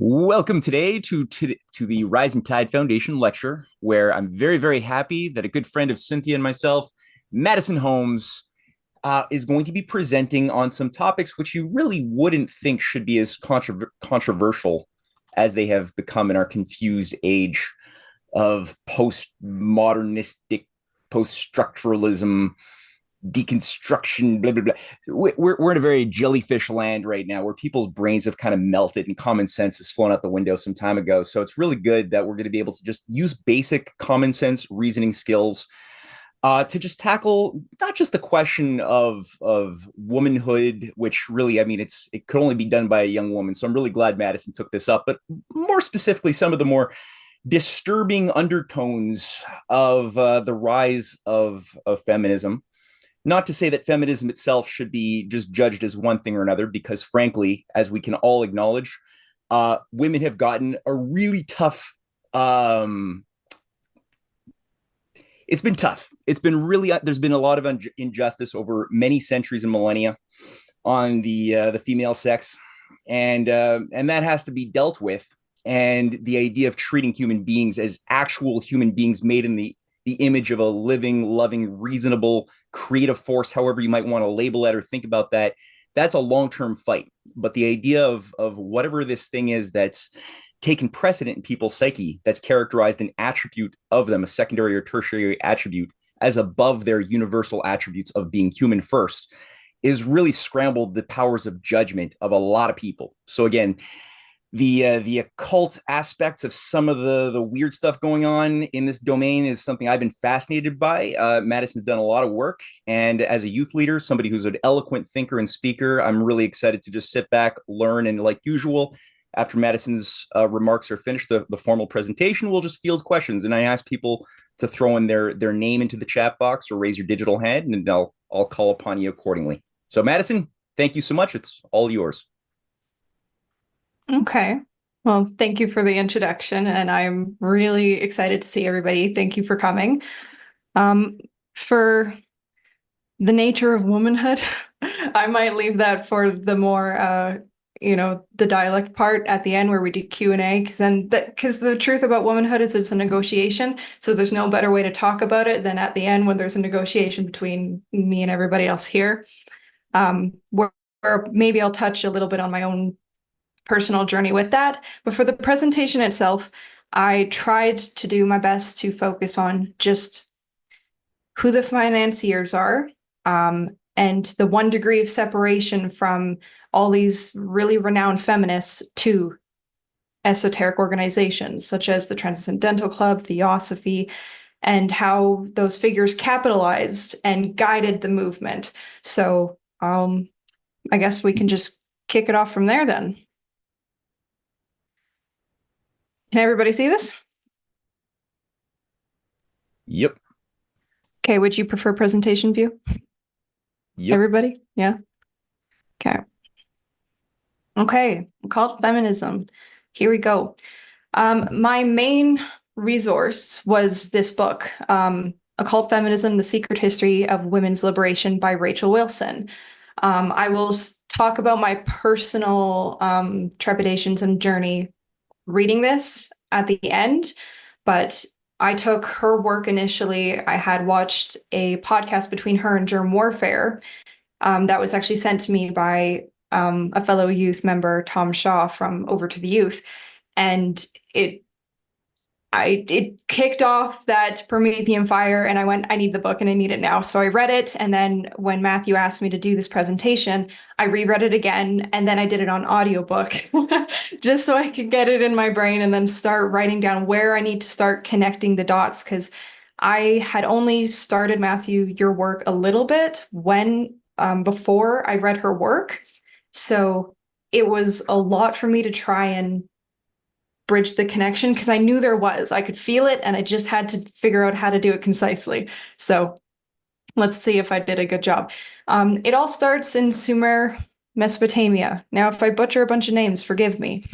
Welcome today to the Rising Tide Foundation lecture, where I'm very happy that a good friend of Cynthia and myself, Madison Holmes, is going to be presenting on some topics which you really wouldn't think should be as controversial as they have become in our confused age of postmodernistic, post-structuralism, deconstruction, blah blah blah. We're in a very jellyfish land right now, where people's brains have kind of melted and common sense has flown out the window some time ago. So it's really good that we're going to be able to just use basic common sense reasoning skills to just tackle not just the question of womanhood, which really, I mean, it could only be done by a young woman. So I'm really glad Madison took this up, but more specifically, some of the more disturbing undertones of the rise of feminism. Not to say that feminism itself should be just judged as one thing or another, because frankly, as we can all acknowledge, women have gotten a really tough. It's been tough. It's been really. There's been a lot of injustice over many centuries and millennia on the female sex, and that has to be dealt with. And the idea of treating human beings as actual human beings made in the image of a living, loving, reasonable, creative force, however you might want to label it or think about that, that's a long-term fight. But the idea of whatever this thing is that's taken precedent in people's psyche, that's characterized an attribute of them, a secondary or tertiary attribute, as above their universal attributes of being human first, is really scrambled the powers of judgment of a lot of people. So again, the occult aspects of some of the weird stuff going on in this domain is something I've been fascinated by. Madison's done a lot of work, and as a youth leader, somebody who's an eloquent thinker and speaker, I'm really excited to just sit back, learn, and like usual, after Madison's remarks are finished, the formal presentation, we'll just field questions, and I ask people to throw in their name into the chat box or raise your digital hand, and I'll call upon you accordingly. So, Madison, thank you so much. It's all yours. Okay. Well, thank you for the introduction, and I'm really excited to see everybody. Thank you for coming. For the nature of womanhood, I might leave that for the more, the dialect part at the end where we do Q&A, because the truth about womanhood is it's a negotiation. So there's no better way to talk about it than at the end when there's a negotiation between me and everybody else here. Where maybe I'll touch a little bit on my own personal journey with that. But for the presentation itself, I tried to do my best to focus on just who the financiers are, and the 1 degree of separation from all these really renowned feminists to esoteric organizations such as the Transcendental Club, Theosophy, and how those figures capitalized and guided the movement. So I guess we can just kick it off from there then. Can everybody see this? Yep. Okay, would you prefer presentation view? Yep. Everybody? Yeah. Okay. Okay, Occult Feminism. Here we go. My main resource was this book, Occult Feminism, The Secret History of Women's Liberation by Rachel Wilson. I will talk about my personal trepidations and journey reading this at the end, but I took her work initially. I had watched a podcast between her and Germ Warfare that was actually sent to me by a fellow youth member, Tom Shaw from Over to the Youth, and it kicked off that Promethean fire, and I went, I need the book and I need it now. So I read it, and then when Matthew asked me to do this presentation, I reread it again, and then I did it on audiobook just so I could get it in my brain and then start writing down where I need to start connecting the dots, because I had only started, Matthew, your work a little bit when before I read her work. So it was a lot for me to try and bridge the connection, because I knew there was. I could feel it, and I just had to figure out how to do it concisely. So let's see if I did a good job. It all starts in Sumer, Mesopotamia. Now, if I butcher a bunch of names, forgive me.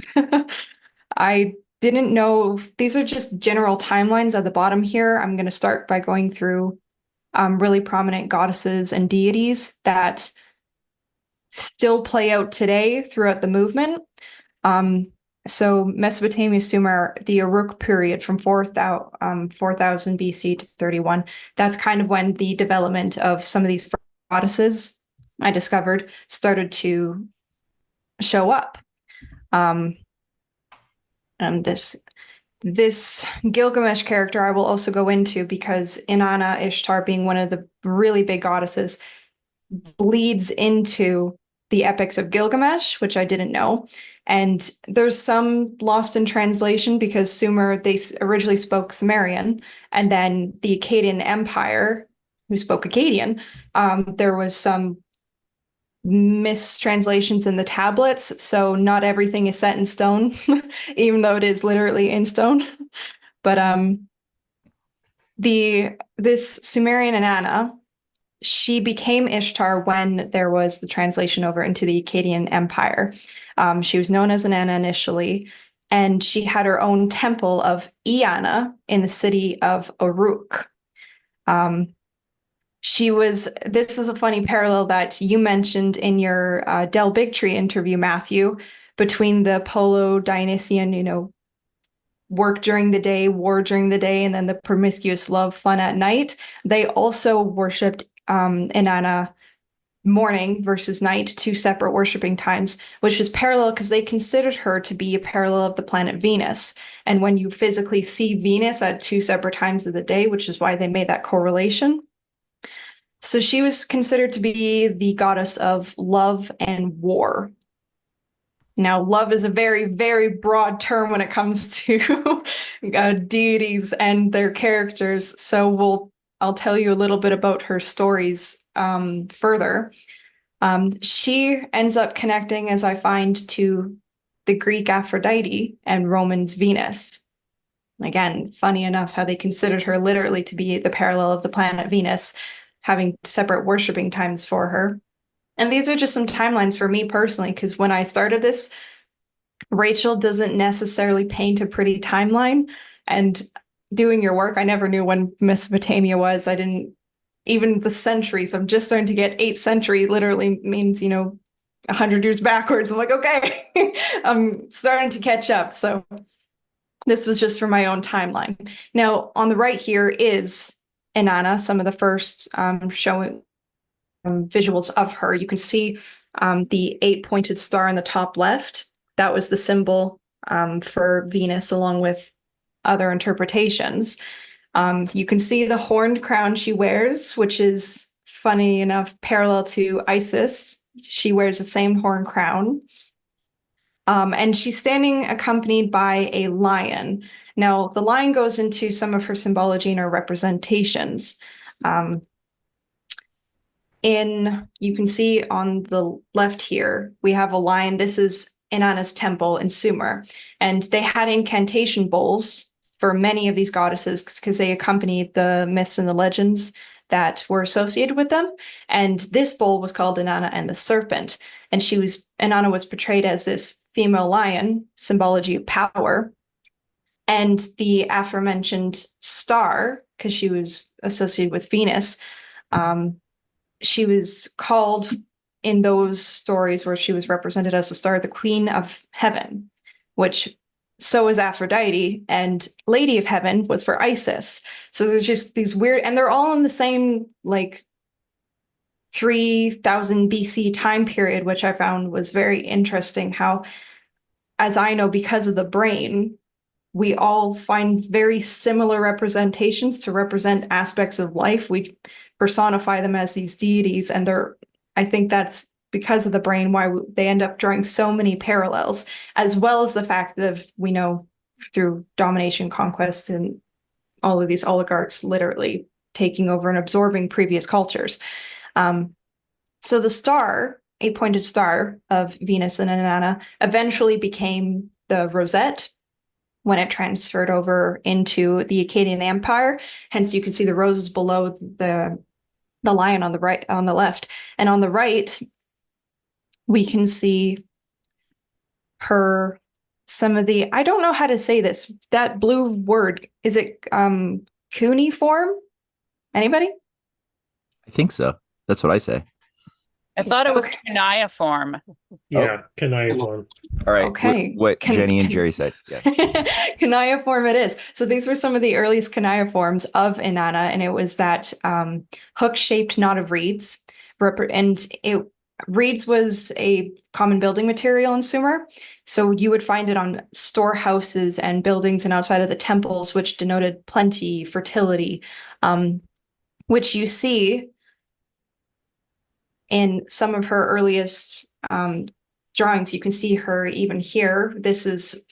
I didn't know. These are just general timelines at the bottom here. I'm going to start by going through really prominent goddesses and deities that still play out today throughout the movement. So Mesopotamia, Sumer, the Uruk period from 4000 BC to 31, that's kind of when the development of some of these goddesses I discovered started to show up. And this Gilgamesh character I will also go into because Inanna Ishtar being one of the really big goddesses bleeds into the epics of Gilgamesh, which I didn't know. And there's some lost in translation because Sumer, they originally spoke Sumerian, and then the Akkadian Empire, who spoke Akkadian, there was some mistranslations in the tablets, so not everything is set in stone, even though it is literally in stone. But this Sumerian Inanna, she became Ishtar when there was the translation over into the Akkadian Empire. She was known as Inanna initially, and she had her own temple of Eanna in the city of Uruk. This is a funny parallel that you mentioned in your Del Bigtree interview, Matthew, between the Polo-Dionysian, work during the day, war during the day, and then the promiscuous love fun at night. They also worshipped Inanna morning versus night, two separate worshiping times, which is parallel because they considered her to be a parallel of the planet Venus. And when you physically see Venus at two separate times of the day, which is why they made that correlation. So she was considered to be the goddess of love and war. Now, love is a very, very broad term when it comes to deities and their characters. So I'll tell you a little bit about her stories further. She ends up connecting, as I find, to the Greek Aphrodite and Roman's Venus. Again, funny enough how they considered her literally to be the parallel of the planet Venus, having separate worshiping times for her. And these are just some timelines for me personally, because when I started this, Rachel doesn't necessarily paint a pretty timeline. And doing your work, I never knew when Mesopotamia was. I didn't, even the centuries. I'm just starting to get 8th century literally means, 100 years backwards. I'm like, okay, I'm starting to catch up. So this was just for my own timeline. Now, on the right here is Inanna, some of the first showing visuals of her. You can see the 8-pointed star in the top left. That was the symbol for Venus, along with other interpretations. You can see the horned crown she wears, which is funny enough, parallel to Isis. She wears the same horned crown. And she's standing accompanied by a lion. Now, the lion goes into some of her symbology and her representations. You can see on the left here, we have a lion. This is Inanna's temple in Sumer. And they had incantation bowls for many of these goddesses because they accompanied the myths and the legends that were associated with them. And this bowl was called Inanna and the Serpent. And Inanna was portrayed as this female lion, symbology of power. And the aforementioned star, because she was associated with Venus, she was called in those stories where she was represented as the star, the Queen of Heaven, which so is Aphrodite, and Lady of Heaven was for Isis. So there's just these weird, and they're all in the same 3000 BC time period, which I found was very interesting how, as I know, because of the brain, we all find very similar representations to represent aspects of life. We personify them as these deities, and I think that's because of the brain why they end up drawing so many parallels, as well as the fact that we know through domination, conquest, and all of these oligarchs literally taking over and absorbing previous cultures. So the star, 8-pointed star of Venus and Inanna, eventually became the rosette when it transferred over into the Akkadian Empire. Hence, you can see the roses below the lion on the right, on the left, and on the right, we can see I don't know how to say this. That blue word, is it cuneiform? Anybody? I think so. That's what I say. I thought it was cuneiform. Yeah, cuneiform. All right. Okay. What Jenny and Jerry said. Yes. Cuneiform it is. So these were some of the earliest cuneiforms of Inanna, and it was that hook-shaped knot of reeds. Reeds was a common building material in Sumer. So you would find it on storehouses and buildings and outside of the temples, which denoted plenty, fertility, which you see in some of her earliest drawings. You can see her even here. This is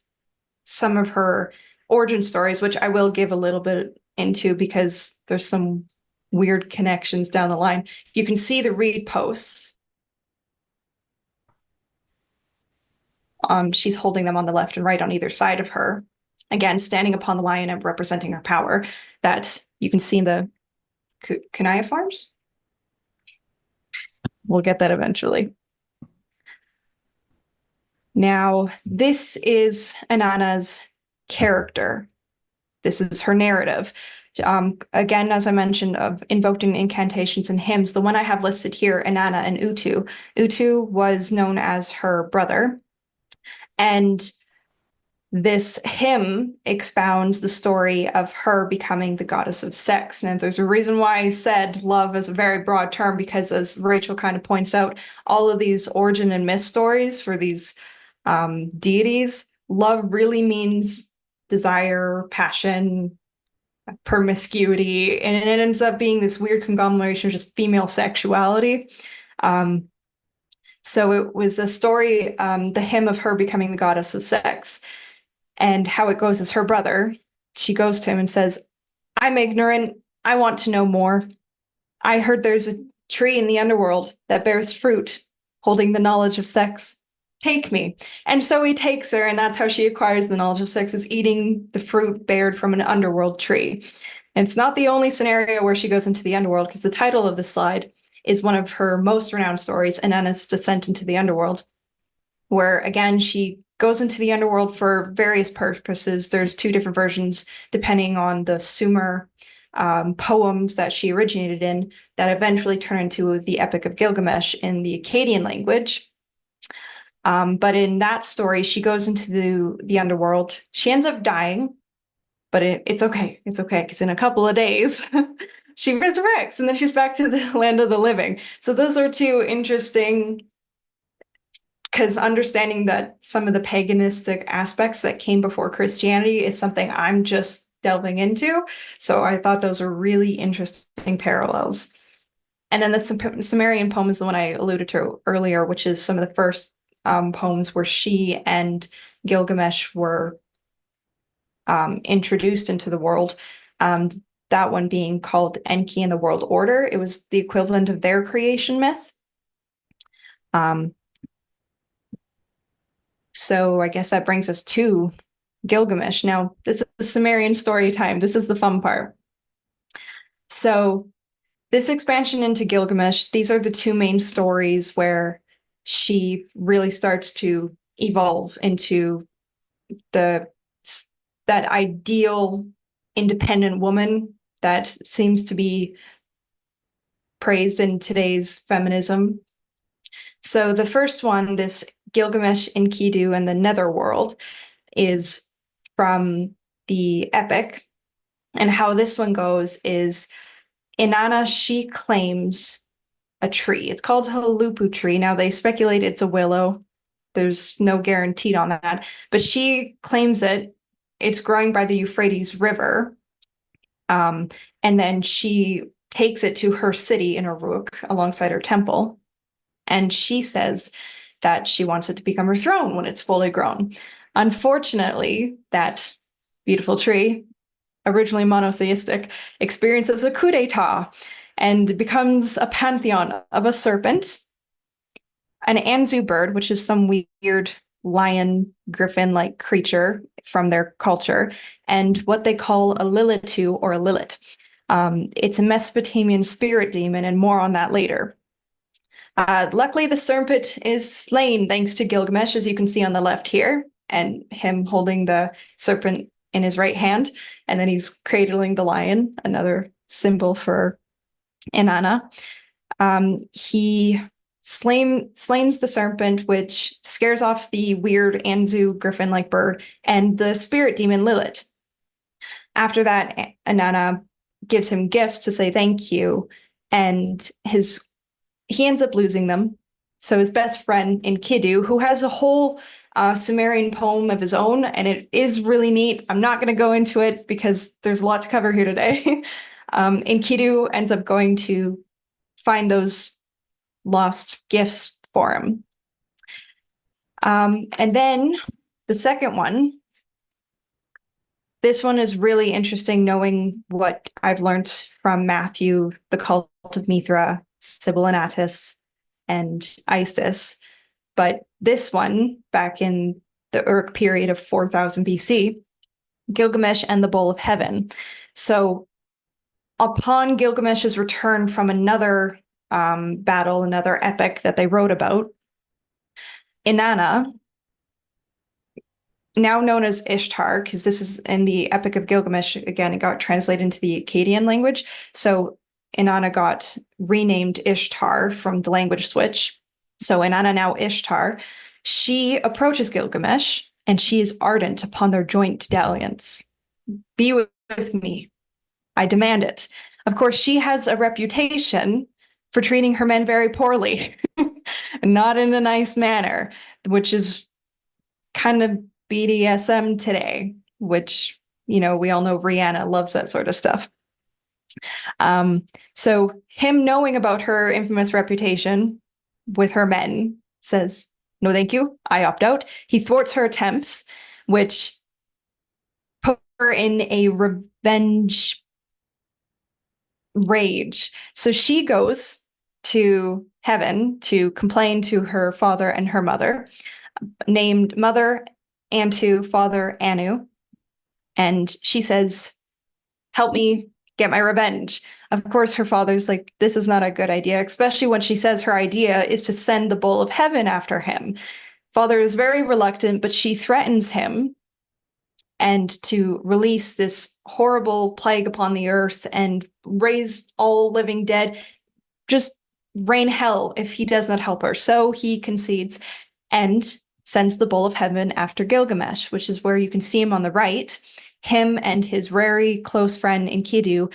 some of her origin stories, which I will give a little bit into because there's some weird connections down the line. You can see the reed posts. She's holding them on the left and right on either side of her. Again, standing upon the lion and representing her power that you can see in the cuneiforms. We'll get that eventually. Now, this is Inanna's character. This is her narrative. Again, as I mentioned, of invoking incantations and hymns, the one I have listed here, Inanna and Utu. Utu was known as her brother. And this hymn expounds the story of her becoming the goddess of sex. And there's a reason why I said love is a very broad term, because as Rachel kind of points out, all of these origin and myth stories for these deities, love really means desire, passion, promiscuity, and it ends up being this weird conglomeration of just female sexuality. So it was a story, the hymn of her becoming the goddess of sex. And how it goes is her brother, she goes to him and says, "I'm ignorant. I want to know more. I heard there's a tree in the underworld that bears fruit, holding the knowledge of sex. Take me." And so he takes her, and that's how she acquires the knowledge of sex, is eating the fruit bared from an underworld tree. And it's not the only scenario where she goes into the underworld, because the title of the slide is one of her most renowned stories, Inanna's Descent into the Underworld, where, again, she goes into the underworld for various purposes. There's two different versions, depending on the Sumer poems that she originated in, that eventually turn into the Epic of Gilgamesh in the Akkadian language. But in that story, she goes into the underworld. She ends up dying, but it's okay. It's okay, because in a couple of days, she resurrects, and then she's back to the land of the living. So those are two interesting, because understanding that some of the paganistic aspects that came before Christianity is something I'm just delving into. So I thought those were really interesting parallels. And then the Sumerian poem is the one I alluded to earlier, which is some of the first poems where she and Gilgamesh were introduced into the world. That one being called Enki and the World Order. It was the equivalent of their creation myth. So I guess that brings us to Gilgamesh. Now, this is the Sumerian story time. This is the fun part. So this expansion into Gilgamesh, these are the two main stories where she really starts to evolve into that ideal independent woman that seems to be praised in today's feminism. So the first one, this Gilgamesh, Enkidu, and the Netherworld, is from the epic. And how this one goes is Inanna, she claims a tree. It's called a Halupu tree. Now they speculate it's a willow. There's no guarantee on that. But she claims it. It's growing by the Euphrates River. And then she takes it to her city in Uruk alongside her temple. And she says that she wants it to become her throne when it's fully grown. Unfortunately, that beautiful tree, originally monotheistic, experiences a coup d'etat and becomes a pantheon of a serpent, an Anzu bird, which is some weird lion, griffin-like creature from their culture, and what they call a Lilitu or a Lilith. It's a Mesopotamian spirit demon, and more on that later. Luckily, the serpent is slain thanks to Gilgamesh, as you can see on the left here, and him holding the serpent in his right hand, and then he's cradling the lion, another symbol for Inanna. He slains the serpent, which scares off the weird Anzu griffin-like bird, and the spirit demon Lilith. After that, Inanna gives him gifts to say thank you, and he ends up losing them. So his best friend Enkidu, who has a whole Sumerian poem of his own, and it is really neat. I'm not going to go into it because there's a lot to cover here today. Enkidu ends up going to find those lost gifts for him. And then the second one, this one is really interesting, knowing what I've learned from Matthew, the cult of Mithra, Sybil and Attis, and Isis. But this one, back in the Uruk period of 4000 BC, Gilgamesh and the Bowl of Heaven. So upon Gilgamesh's return from another battle, another epic that they wrote about, Inanna, now known as Ishtar, because this is in the Epic of Gilgamesh, again, it got translated into the Akkadian language. So Inanna got renamed Ishtar from the language switch. So Inanna, now Ishtar, she approaches Gilgamesh, and she is ardent upon their joint dalliance. Be with me. I demand it. Of course, she has a reputation for treating her men very poorly, not in a nice manner, which is kind of BDSM today, which, we all know Rihanna loves that sort of stuff. So him knowing about her infamous reputation with her men says, no, thank you. I opt out. He thwarts her attempts, which put her in a revenge rage. So she goes to heaven to complain to her father and her mother, named Mother Antu, Father Anu. And she says, help me get my revenge. Of course, her father's like, this is not a good idea, especially when she says her idea is to send the Bowl of Heaven after him. Father is very reluctant, but she threatens him and to release this horrible plague upon the earth and raise all living dead, just rain hell if he does not help her. So he concedes and sends the Bowl of Heaven after Gilgamesh, which is where you can see him on the right. Him and his very close friend Enkidu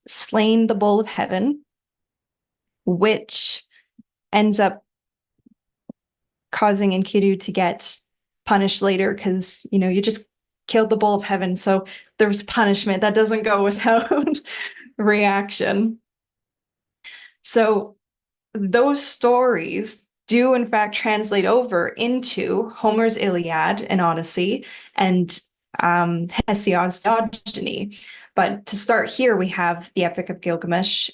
slain the Bowl of Heaven, which ends up causing Enkidu to get punished later because, you just killed the Bowl of Heaven. So there's punishment. That doesn't go without reaction. So those stories do in fact translate over into Homer's Iliad and Odyssey and Hesiod's Theogony. But to start here, we have the Epic of Gilgamesh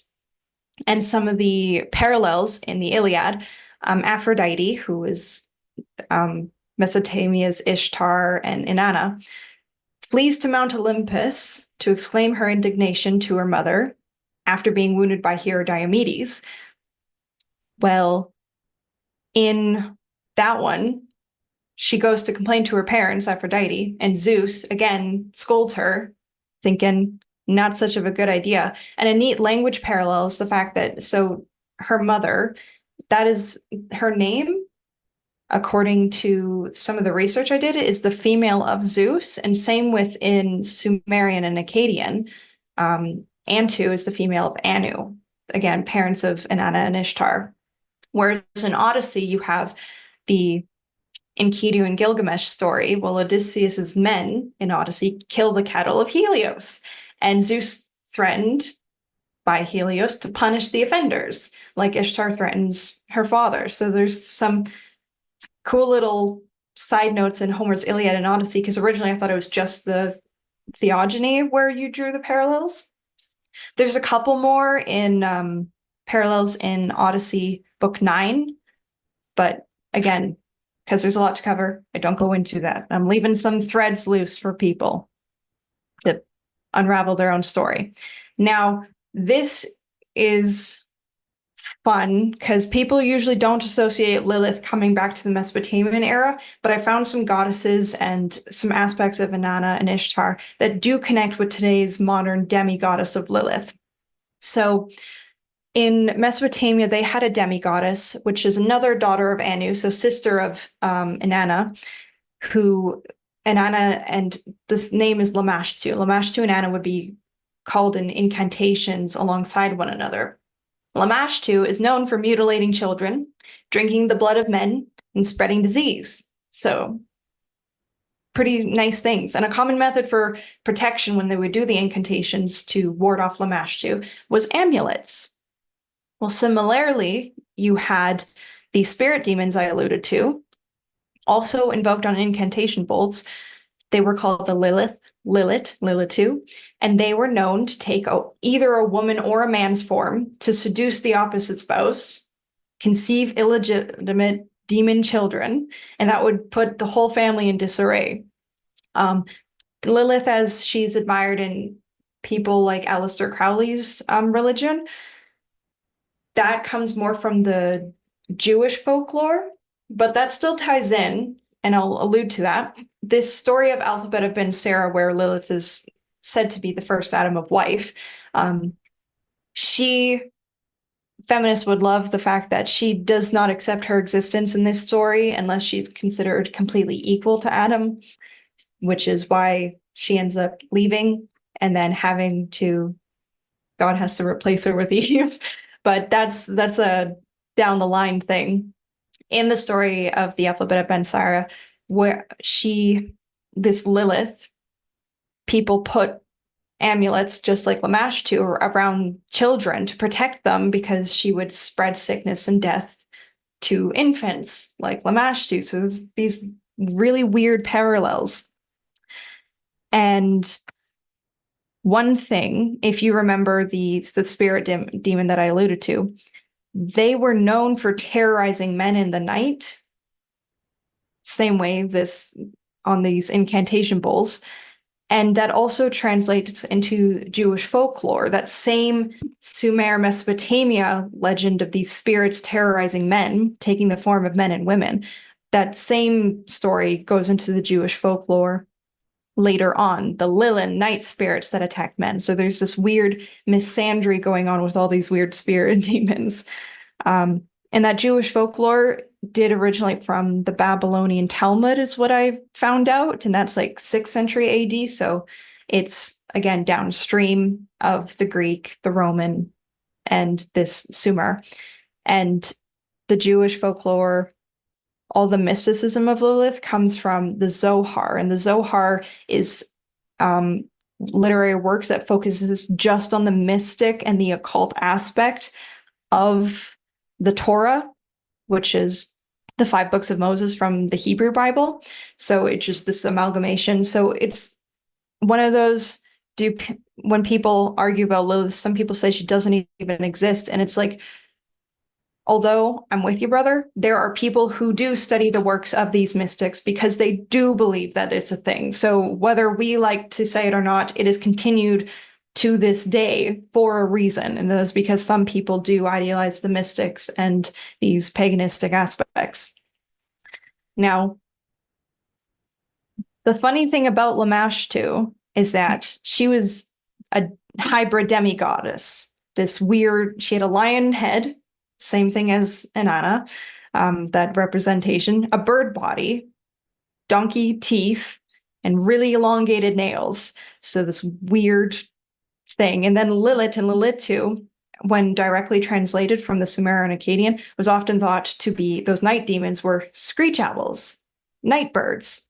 and some of the parallels in the Iliad. Aphrodite, who is Mesopotamia's Ishtar and Inanna, flees to Mount Olympus to exclaim her indignation to her mother after being wounded by hero Diomedes. Well, in that one, she goes to complain to her parents, Aphrodite, and Zeus again scolds her, thinking not such of a good idea. And a neat language parallel is the fact that, so her mother, that is her name, according to some of the research I did, is the female of Zeus, and same with in Sumerian and Akkadian. Antu is the female of Anu, again, parents of Inanna and Ishtar. Whereas in Odyssey, you have the Enkidu and Gilgamesh story. Well, Odysseus's men in Odyssey kill the cattle of Helios, and Zeus threatened by Helios to punish the offenders, like Ishtar threatens her father. So there's some cool little side notes in Homer's Iliad and Odyssey, because originally I thought it was just the Theogony where you drew the parallels. There's a couple more in parallels in Odyssey Book 9, but again, because there's a lot to cover, I don't go into that. I'm leaving some threads loose for people to unravel their own story. Now, this is fun because people usually don't associate Lilith coming back to the Mesopotamian era, but I found some goddesses and some aspects of Inanna and Ishtar that do connect with today's modern demigoddess of Lilith. So In Mesopotamia, they had a demigoddess, which is another daughter of Anu, so sister of Inanna, who Inanna, and this name is Lamashtu. Lamashtu and Inanna would be called in incantations alongside one another. Lamashtu is known for mutilating children, drinking the blood of men, and spreading disease. So pretty nice things. And a common method for protection when they would do the incantations to ward off Lamashtu was amulets. Well, similarly, you had the spirit demons I alluded to, also invoked on incantation bolts. They were called the Lilitu, and they were known to take either a woman or a man's form to seduce the opposite spouse, conceive illegitimate demon children, and that would put the whole family in disarray. Lilith, as she's admired in people like Aleister Crowley's religion, that comes more from the Jewish folklore, but that still ties in, and I'll allude to that. This story of Alphabet of Ben Sarah, where Lilith is said to be the first Adam of wife, feminists would love the fact that she does not accept her existence in this story unless she's considered completely equal to Adam, which is why she ends up leaving and then God has to replace her with Eve. But that's a down the line thing. In the story of the Alphabet of Ben Sarah, where this Lilith, people put amulets just like Lamashtu around children to protect them because she would spread sickness and death to infants like Lamashtu. So there's these really weird parallels. And one thing, if you remember the spirit demon that I alluded to, they were known for terrorizing men in the night. Same way on these incantation bowls. And that also translates into Jewish folklore. That same Sumer Mesopotamia legend of these spirits terrorizing men, taking the form of men and women, that same story goes into the Jewish folklore later on, the Lilin night spirits that attack men. So there's this weird misandry going on with all these weird spirit demons. And that Jewish folklore did originate from the Babylonian Talmud, is what I found out. And that's like 6th century AD. So it's, again, downstream of the Greek, the Roman, and this Sumer. And the Jewish folklore, all the mysticism of Lilith comes from the Zohar. And the Zohar is literary works that focuses just on the mystic and the occult aspect of the Torah, which is the 5 books of Moses from the Hebrew Bible. So it's just this amalgamation. So it's one of those, when people argue about Lilith, some people say she doesn't even exist. And it's like, although I'm with you, brother, there are people who do study the works of these mystics because they do believe that it's a thing. So whether we like to say it or not, it is continued to this day for a reason. And that is because some people do idealize the mystics and these paganistic aspects. Now, the funny thing about Lamashtu is that she was a hybrid demigoddess. She had a lion head, same thing as Inanna, that representation, a bird body, donkey teeth, and really elongated nails. So this weird thing. And then Lilith and Lilitu, when directly translated from the Sumerian Akkadian, was often thought to be, those night demons were screech owls, night birds.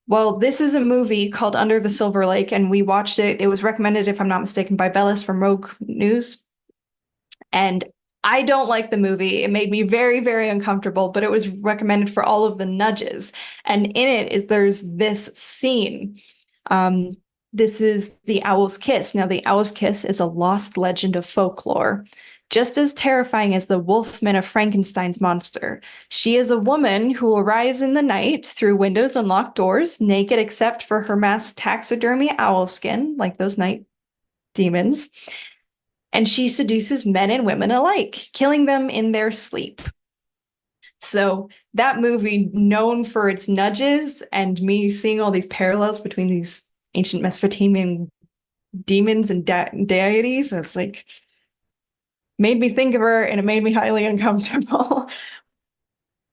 Well, this is a movie called Under the Silver Lake, and we watched it. It was recommended, if I'm not mistaken, by Bellis from Rogue News. And I don't like the movie. It made me very, very uncomfortable, but it was recommended for all of the nudges. And in it there's this scene. This is the Owl's Kiss. Now, the Owl's Kiss is a lost legend of folklore, just as terrifying as the Wolfman of Frankenstein's monster. She is a woman who will rise in the night through windows and locked doors, naked except for her masked taxidermy owl skin, like those night demons. And she seduces men and women alike, killing them in their sleep. So that movie, known for its nudges and me seeing all these parallels between these ancient Mesopotamian demons and deities, I was like, made me think of her and it made me highly uncomfortable.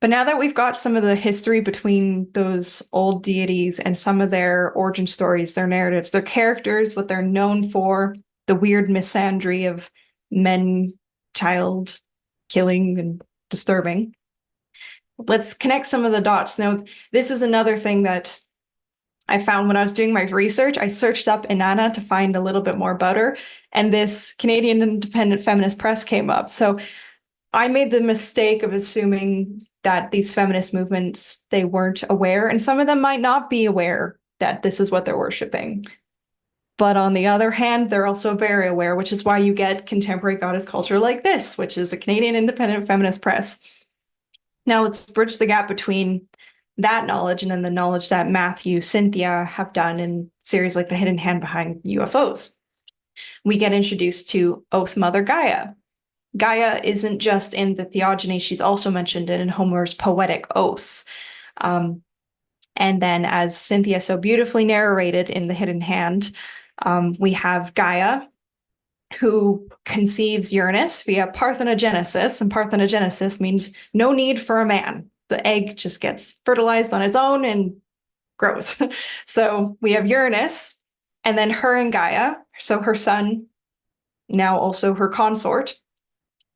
But now that we've got some of the history between those old deities and some of their origin stories, their narratives, their characters, what they're known for, the weird misandry of men, child killing and disturbing, let's connect some of the dots. Now, this is another thing that I found when I was doing my research. I searched up Inanna to find a little bit more about her, and this Canadian Independent Feminist Press came up. So I made the mistake of assuming that these feminist movements, they weren't aware, and some of them might not be aware that this is what they're worshiping. But on the other hand, they're also very aware, which is why you get contemporary goddess culture like this, which is a Canadian Independent Feminist Press. Now let's bridge the gap between that knowledge and then the knowledge that Matthew, Cynthia have done in series like The Hidden Hand Behind UFOs. We get introduced to Oath Mother Gaia. Gaia isn't just in the theogony, she's also mentioned in Homer's poetic oaths. And then, as Cynthia so beautifully narrated in The Hidden Hand, we have Gaia, who conceives Uranus via parthenogenesis, and parthenogenesis means no need for a man. The egg just gets fertilized on its own and grows. So we have Uranus, and then her and Gaia, so her son, now also her consort,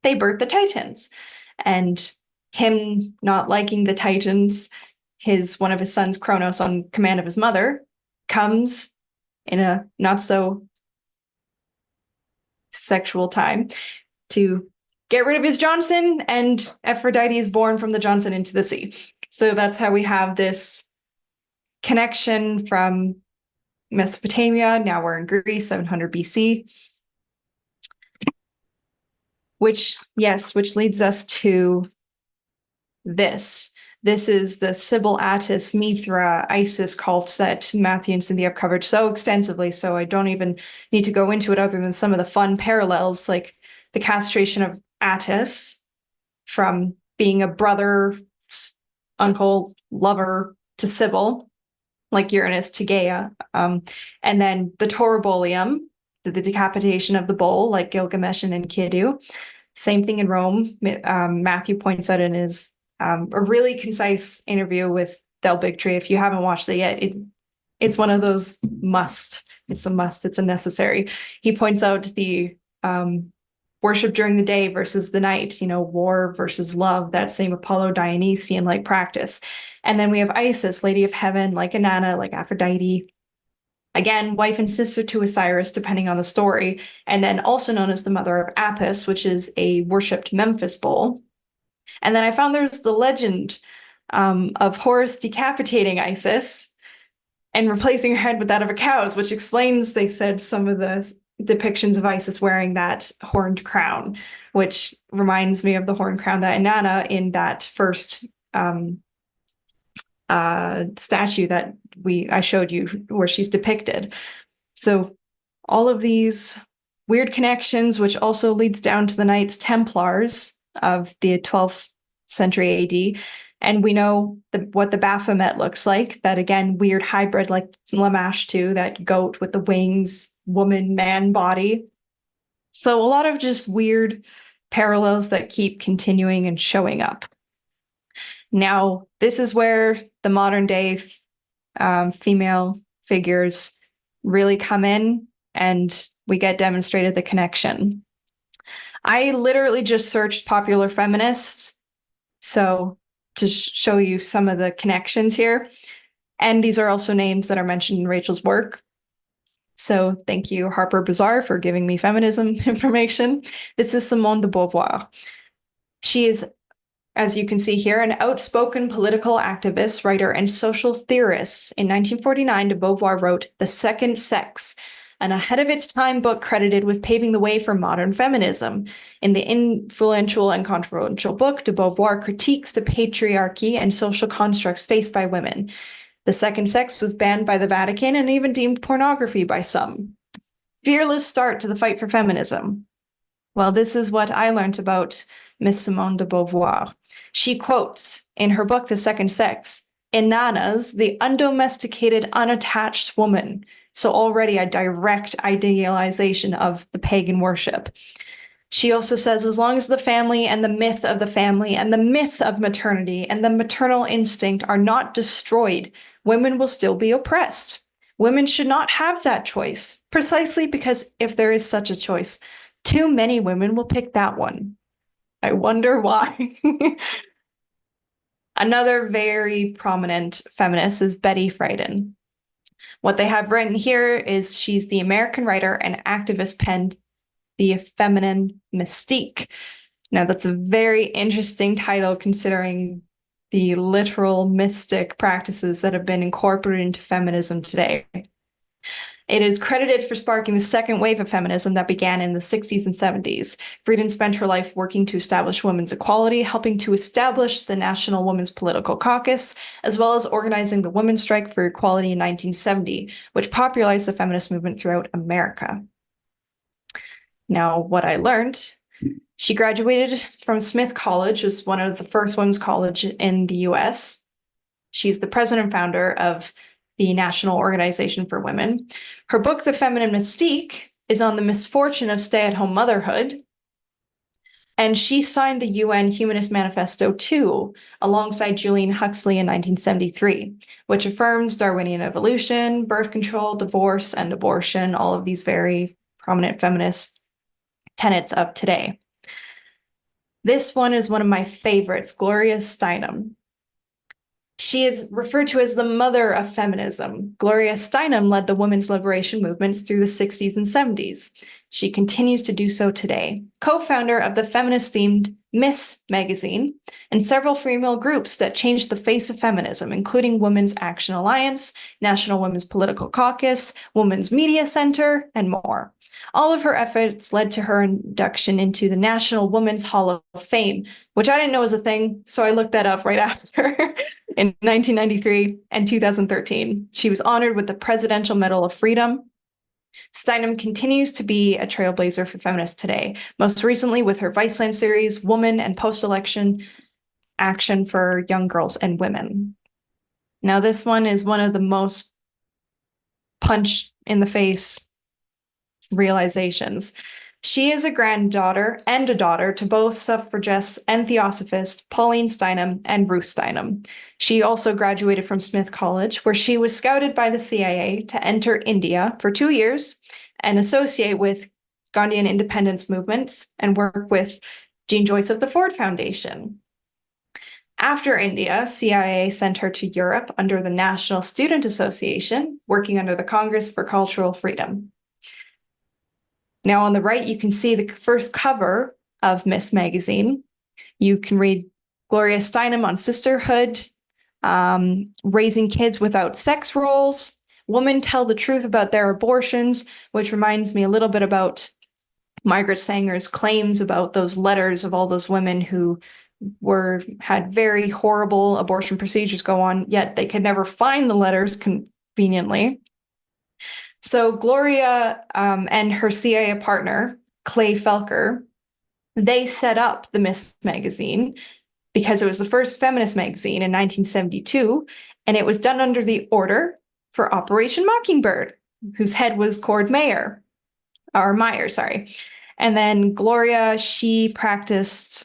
they birth the Titans. And him not liking the Titans, one of his sons, Kronos, on command of his mother, comes in a not so sexual time to get rid of his Johnson, and Aphrodite is born from the Johnson into the sea. So that's how we have this connection from Mesopotamia. Now we're in Greece, 700 BC. Which leads us to this. This is the Sybil, Attis, Mithra, Isis cults that Matthew and Cynthia have covered so extensively, so I don't even need to go into it other than some of the fun parallels, like the castration of Attis from being a brother, uncle, lover to Sybil, like Uranus to Gaia. And then the Torobolium, the decapitation of the bull, like Gilgamesh and Enkidu. Same thing in Rome. Matthew points out in his a really concise interview with Del Bigtree. If you haven't watched it yet, it's one of those must. It's a must. It's a necessary. He points out the worship during the day versus the night, war versus love, that same Apollo Dionysian-like practice. And then we have Isis, Lady of Heaven, like Inanna, like Aphrodite. Again, wife and sister to Osiris, depending on the story. And then also known as the mother of Apis, which is a worshipped Memphis bull. And then I found there's the legend of Horus decapitating Isis and replacing her head with that of a cow's, which explains, they said, some of the depictions of Isis wearing that horned crown, which reminds me of the horned crown that Inanna in that first statue that I showed you where she's depicted. So all of these weird connections, which also leads down to the Knights Templars of the 12th century AD. And we know what the Baphomet looks like, that again, weird hybrid like Lamashtu, that goat with the wings, woman, man body. So a lot of just weird parallels that keep continuing and showing up. Now, this is where the modern day female figures really come in, and we get demonstrated the connection. I literally just searched popular feminists, so to show you some of the connections here. And these are also names that are mentioned in Rachel's work. So thank you, Harper Bazaar, for giving me feminism information. This is Simone de Beauvoir. She is, as you can see here, an outspoken political activist, writer, and social theorist. In 1949, de Beauvoir wrote The Second Sex, an ahead-of-its-time book credited with paving the way for modern feminism. In the influential and controversial book, de Beauvoir critiques the patriarchy and social constructs faced by women. The Second Sex was banned by the Vatican and even deemed pornography by some. Fearless start to the fight for feminism. Well, this is what I learned about Miss Simone de Beauvoir. She quotes in her book, The Second Sex, Inanna's the undomesticated, unattached woman. So already a direct idealization of the pagan worship. She also says, as long as the family and the myth of the family and the myth of maternity and the maternal instinct are not destroyed, women will still be oppressed. Women should not have that choice, precisely because if there is such a choice, too many women will pick that one. I wonder why. Another very prominent feminist is Betty Friedan. What they have written here is she's the American writer and activist penned The Feminine Mystique. Now, that's a very interesting title considering the literal mystic practices that have been incorporated into feminism today. It is credited for sparking the second wave of feminism that began in the 60s and 70s. Friedan spent her life working to establish women's equality, helping to establish the National Women's Political Caucus, as well as organizing the Women's Strike for Equality in 1970, which popularized the feminist movement throughout America. Now, what I learned, she graduated from Smith College, which was one of the first women's college in the US. She's the president and founder of the National Organization for Women. Her book, The Feminine Mystique, is on the misfortune of stay-at-home motherhood. And she signed the UN Humanist Manifesto too, alongside Julian Huxley in 1973, which affirms Darwinian evolution, birth control, divorce, and abortion, all of these very prominent feminist tenets of today. This one is one of my favorites, Gloria Steinem. She is referred to as the mother of feminism. Gloria Steinem led the women's liberation movements through the 60s and 70s. She continues to do so today. Co-founder of the feminist-themed Miss magazine and several female groups that changed the face of feminism, including Women's Action Alliance, National Women's Political Caucus, Women's Media Center, and more. All of her efforts led to her induction into the National Women's Hall of Fame, which I didn't know was a thing, so I looked that up right after. In 1993 and 2013, she was honored with the Presidential Medal of Freedom. Steinem continues to be a trailblazer for feminists today, most recently with her Viceland series, Woman and Post-Election Action for Young Girls and Women. Now, this one is one of the most punch-in-the-face realizations. She is a granddaughter and a daughter to both suffragists and theosophists Pauline Steinem and Ruth Steinem. She also graduated from Smith College, where she was scouted by the CIA to enter India for 2 years and associate with Gandhian independence movements and work with Jean Joyce of the Ford Foundation. After India, CIA sent her to Europe under the National Student Association, working under the Congress for Cultural Freedom. Now, on the right, you can see the first cover of Miss Magazine. You can read Gloria Steinem on sisterhood, raising kids without sex roles, women tell the truth about their abortions, which reminds me a little bit about Margaret Sanger's claims about those letters of all those women who had very horrible abortion procedures go on, yet they could never find the letters conveniently. So Gloria and her CIA partner, Clay Felker, they set up the Miss magazine because it was the first feminist magazine in 1972, and it was done under the order for Operation Mockingbird, whose head was Cord Meyer. And then Gloria, she participated,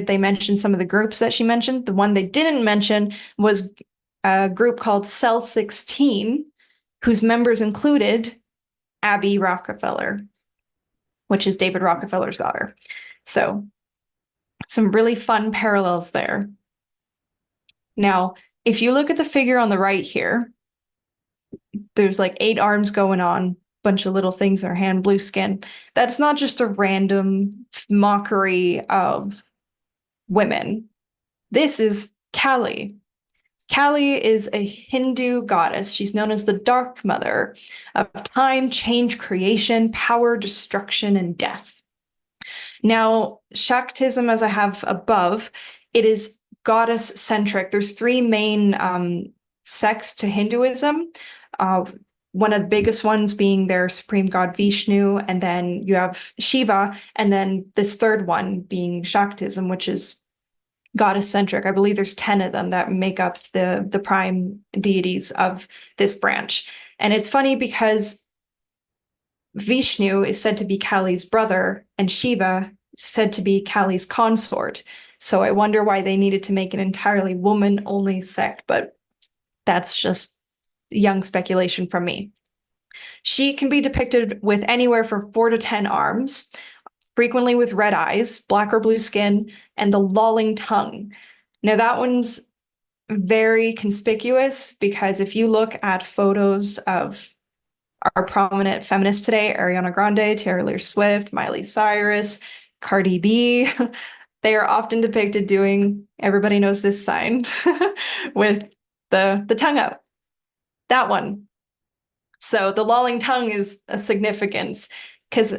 they mentioned some of the groups that she mentioned. The one they didn't mention was a group called Cell 16, whose members included Abby Rockefeller, which is David Rockefeller's daughter. So some really fun parallels there. Now, if you look at the figure on the right here, there's like 8 arms going on, bunch of little things in her hand, blue skin. That's not just a random mockery of women. This is Kali. Kali is a Hindu goddess. She's known as the Dark Mother of time, change, creation, power, destruction, and death. Now, Shaktism, as I have above, it is goddess-centric. There's 3 main sects to Hinduism. One of the biggest ones being their supreme god Vishnu, and then you have Shiva, and then this third one being Shaktism, which is goddess-centric. I believe there's 10 of them that make up the prime deities of this branch. And it's funny because Vishnu is said to be Kali's brother, and Shiva is said to be Kali's consort. So I wonder why they needed to make an entirely woman-only sect, but that's just young speculation from me. She can be depicted with anywhere from 4 to 10 arms, frequently with red eyes, black or blue skin, and the lolling tongue. Now, that one's very conspicuous because if you look at photos of our prominent feminists today, Ariana Grande, Taylor Swift, Miley Cyrus, Cardi B, they are often depicted doing, everybody knows this sign, with the tongue out. That one. So the lolling tongue is a significance because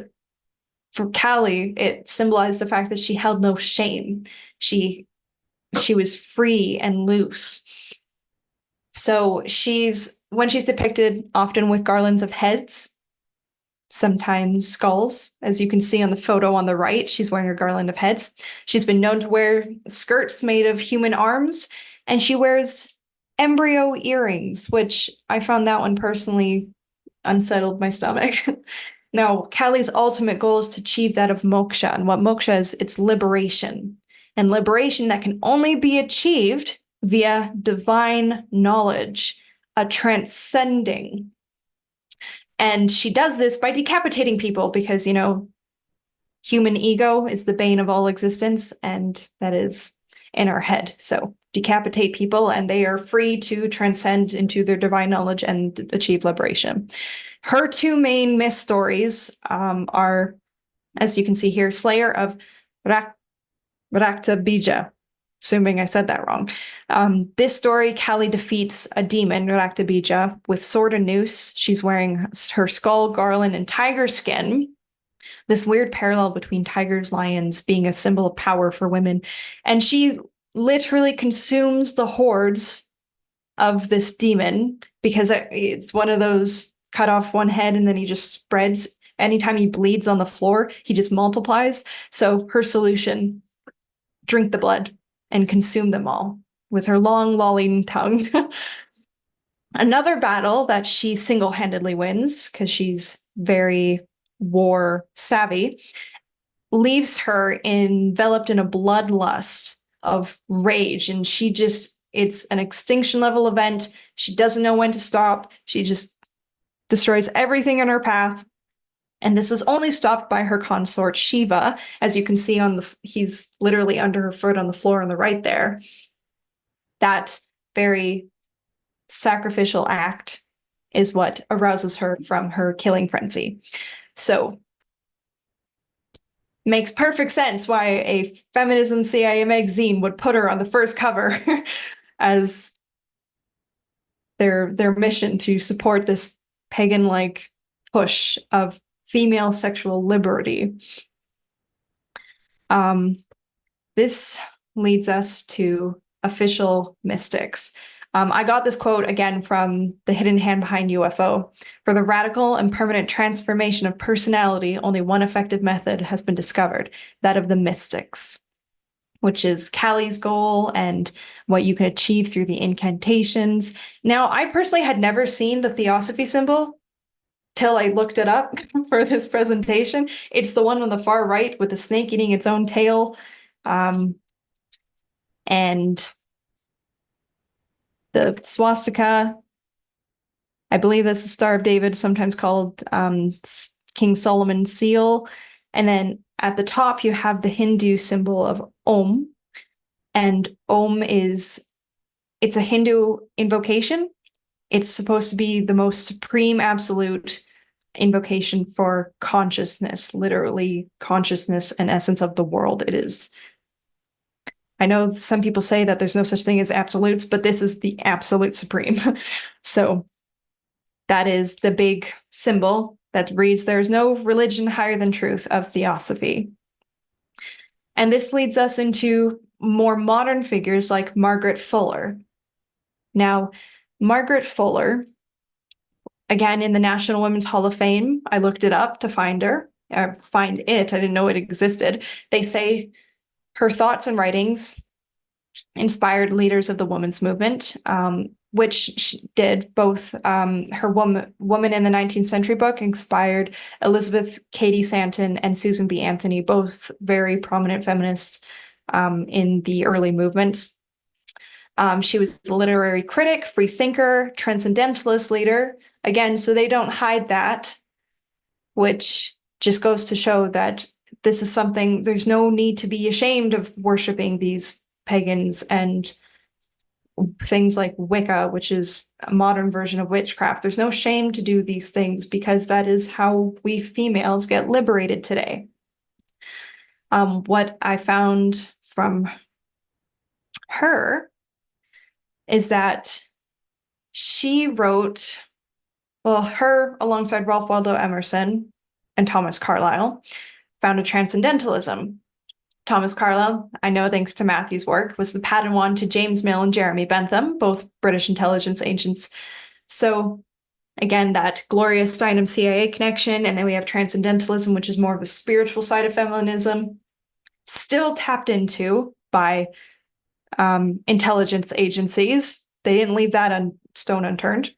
for Kali, it symbolized the fact that she held no shame. She was free and loose. So when she's depicted often with garlands of heads, sometimes skulls, as you can see on the photo on the right, she's wearing a garland of heads. She's been known to wear skirts made of human arms, and she wears embryo earrings, which I found that one personally unsettled my stomach. Now, Kali's ultimate goal is to achieve that of moksha, and what moksha is, it's liberation. And liberation that can only be achieved via divine knowledge, a transcending. And she does this by decapitating people because, human ego is the bane of all existence, and that is in our head. So decapitate people, and they are free to transcend into their divine knowledge and achieve liberation. Her two main myth stories are, as you can see here, Slayer of Rakta Bija, assuming I said that wrong. This story, Kali defeats a demon, Rakta Bija, with sword and noose. She's wearing her skull, garland, and tiger skin. This weird parallel between tigers, lions being a symbol of power for women. And she literally consumes the hordes of this demon because it's one of those cut off one head and then he just spreads. Anytime he bleeds on the floor, he just multiplies. So her solution, drink the blood and consume them all with her long, lolling tongue. Another battle that she single-handedly wins, because she's very war savvy, leaves her enveloped in a bloodlust of rage. And it's an extinction level event. She doesn't know when to stop. She just destroys everything in her path. And this is only stopped by her consort Shiva, as you can see he's literally under her foot on the floor on the right there. That very sacrificial act is what arouses her from her killing frenzy. So makes perfect sense why a feminism CIA magazine would put her on the first cover as their mission to support this pagan-like push of female sexual liberty. This leads us to official mystics. I got this quote again from The Hidden Hand Behind UFO. For the radical and permanent transformation of personality, only one effective method has been discovered, that of the mystics, which is Kali's goal and what you can achieve through the incantations. Now, I personally had never seen the theosophy symbol till I looked it up for this presentation. It's the one on the far right with the snake eating its own tail. And the swastika, I believe that's the Star of David, sometimes called King Solomon's seal. And then at the top, you have the Hindu symbol of Om. And Om it's a Hindu invocation. It's supposed to be the most supreme, absolute invocation for consciousness, literally consciousness and essence of the world. It is. I know some people say that there's no such thing as absolutes, but this is the absolute supreme. So that is the big symbol that reads, "There is no religion higher than truth" of theosophy. And this leads us into more modern figures like Margaret Fuller. Now, Margaret Fuller, again, in the National Women's Hall of Fame, I looked it up to find her, find it. I didn't know it existed. They say her thoughts and writings inspired leaders of the women's movement. which she did both. Her Woman in the 19th Century book inspired Elizabeth Cady Stanton and Susan B. Anthony, both very prominent feminists in the early movements. She was a literary critic, free thinker, transcendentalist leader. Again, so they don't hide that, which just goes to show that this is something, there's no need to be ashamed of worshiping these pagans and things like Wicca, which is a modern version of witchcraft. There's no shame to do these things because that is how we females get liberated today. What I found from her is that she wrote, well, her alongside Ralph Waldo Emerson and Thomas Carlyle founded Transcendentalism. Thomas Carlyle, I know thanks to Matthew's work, was the Padawan to James Mill and Jeremy Bentham, both British intelligence agents. So again, that Gloria Steinem CIA connection, and then we have Transcendentalism, which is more of the spiritual side of feminism, still tapped into by intelligence agencies. They didn't leave that stone unturned.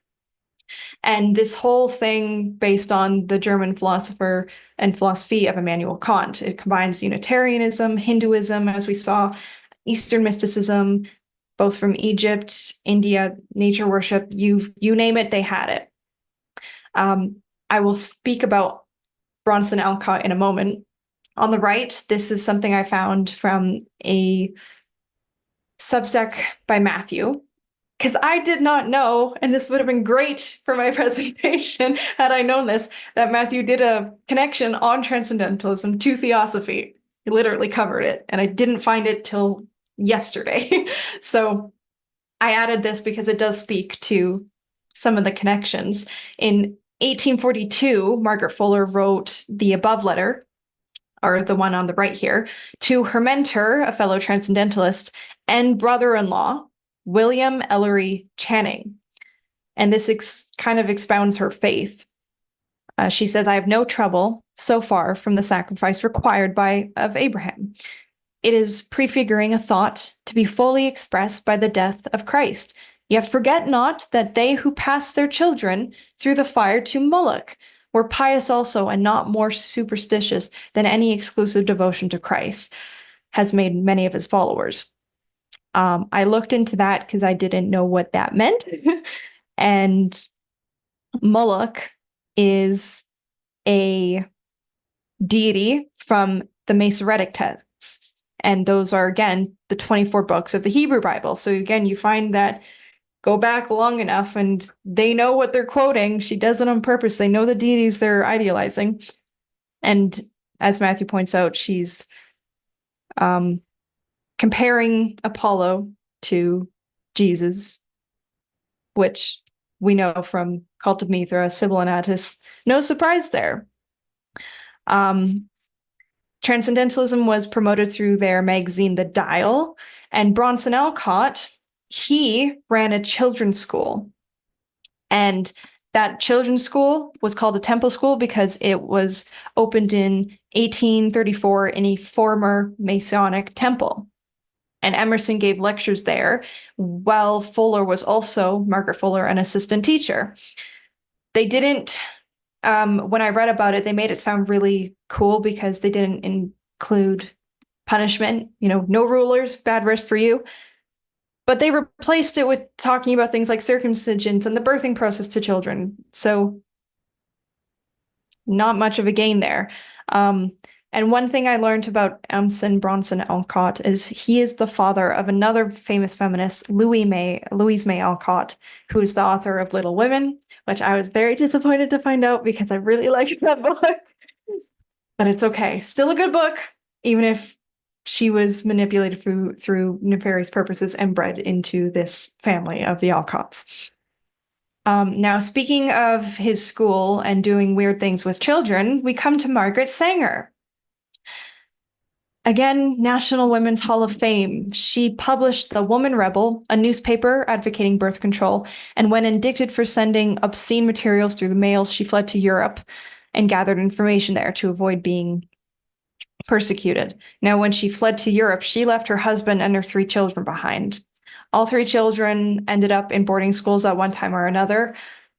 And this whole thing based on the German philosopher and philosophy of Immanuel Kant. It combines Unitarianism, Hinduism, as we saw, Eastern mysticism, both from Egypt, India, nature worship, you name it, they had it. I will speak about Bronson Alcott in a moment. On the right, this is something I found from a Substack by Matthew, because I did not know, and this would have been great for my presentation had I known this, that Matthew did a connection on transcendentalism to theosophy. He literally covered it, and I didn't find it till yesterday. So I added this because it does speak to some of the connections. In 1842, Margaret Fuller wrote the above letter, or the one on the right here, to her mentor, a fellow transcendentalist, and brother-in-law, William Ellery Channing. And this kind of expounds her faith. She says, I have no trouble so far from the sacrifice required of Abraham. It is prefiguring a thought to be fully expressed by the death of Christ. Yet forget not that they who passed their children through the fire to Moloch were pious also, and not more superstitious than any exclusive devotion to Christ has made many of his followers. I looked into that because I didn't know what that meant. And Moloch is a deity from the Masoretic texts. And those are, again, the 24 books of the Hebrew Bible. So again, you find that go back long enough and they know what they're quoting. She does it on purpose. They know the deities they're idealizing. And as Matthew points out, she's comparing Apollo to Jesus, which we know from Cult of Mithra, Sybil and Attis. No surprise there. Transcendentalism was promoted through their magazine, The Dial, and Bronson Alcott, he ran a children's school. And that children's school was called a temple school because it was opened in 1834 in a former Masonic temple. And Emerson gave lectures there, while Fuller was also, Margaret Fuller, an assistant teacher. They didn't, when I read about it, they made it sound really cool because they didn't include punishment, no rulers, bad risk for you. But they replaced it with talking about things like circumcisions and the birthing process to children. So not much of a gain there. And one thing I learned about Bronson Alcott is he is the father of another famous feminist, Louise May Alcott, who is the author of Little Women, which I was very disappointed to find out because I really liked that book. But it's okay. Still a good book, even if she was manipulated through nefarious purposes and bred into this family of the Alcotts. Now, speaking of his school and doing weird things with children, we come to Margaret Sanger. Again, National Women's Hall of Fame. She published The Woman Rebel, a newspaper advocating birth control, and when indicted for sending obscene materials through the mail, she fled to Europe and gathered information there to avoid being persecuted. Now, when she fled to Europe, she left her husband and her 3 children behind. All three children ended up in boarding schools at one time or another.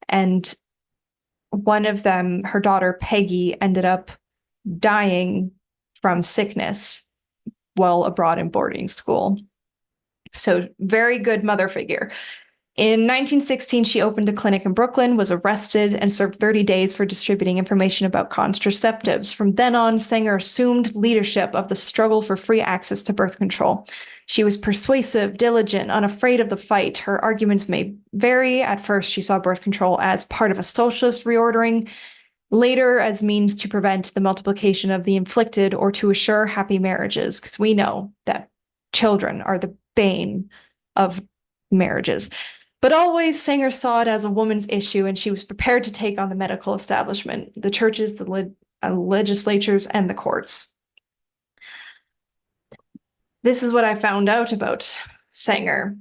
And one of them, her daughter Peggy, ended up dying from sickness while abroad in boarding school. So very good mother figure. In 1916, she opened a clinic in Brooklyn, was arrested, and served 30 days for distributing information about contraceptives. From then on, Sanger assumed leadership of the struggle for free access to birth control. She was persuasive, diligent, unafraid of the fight. Her arguments may vary. At first, she saw birth control as part of a socialist reordering, later as means to prevent the multiplication of the inflicted or to assure happy marriages, because we know that children are the bane of marriages. But always Sanger saw it as a woman's issue, and she was prepared to take on the medical establishment, the churches, the legislatures, and the courts. This is what I found out about Sanger.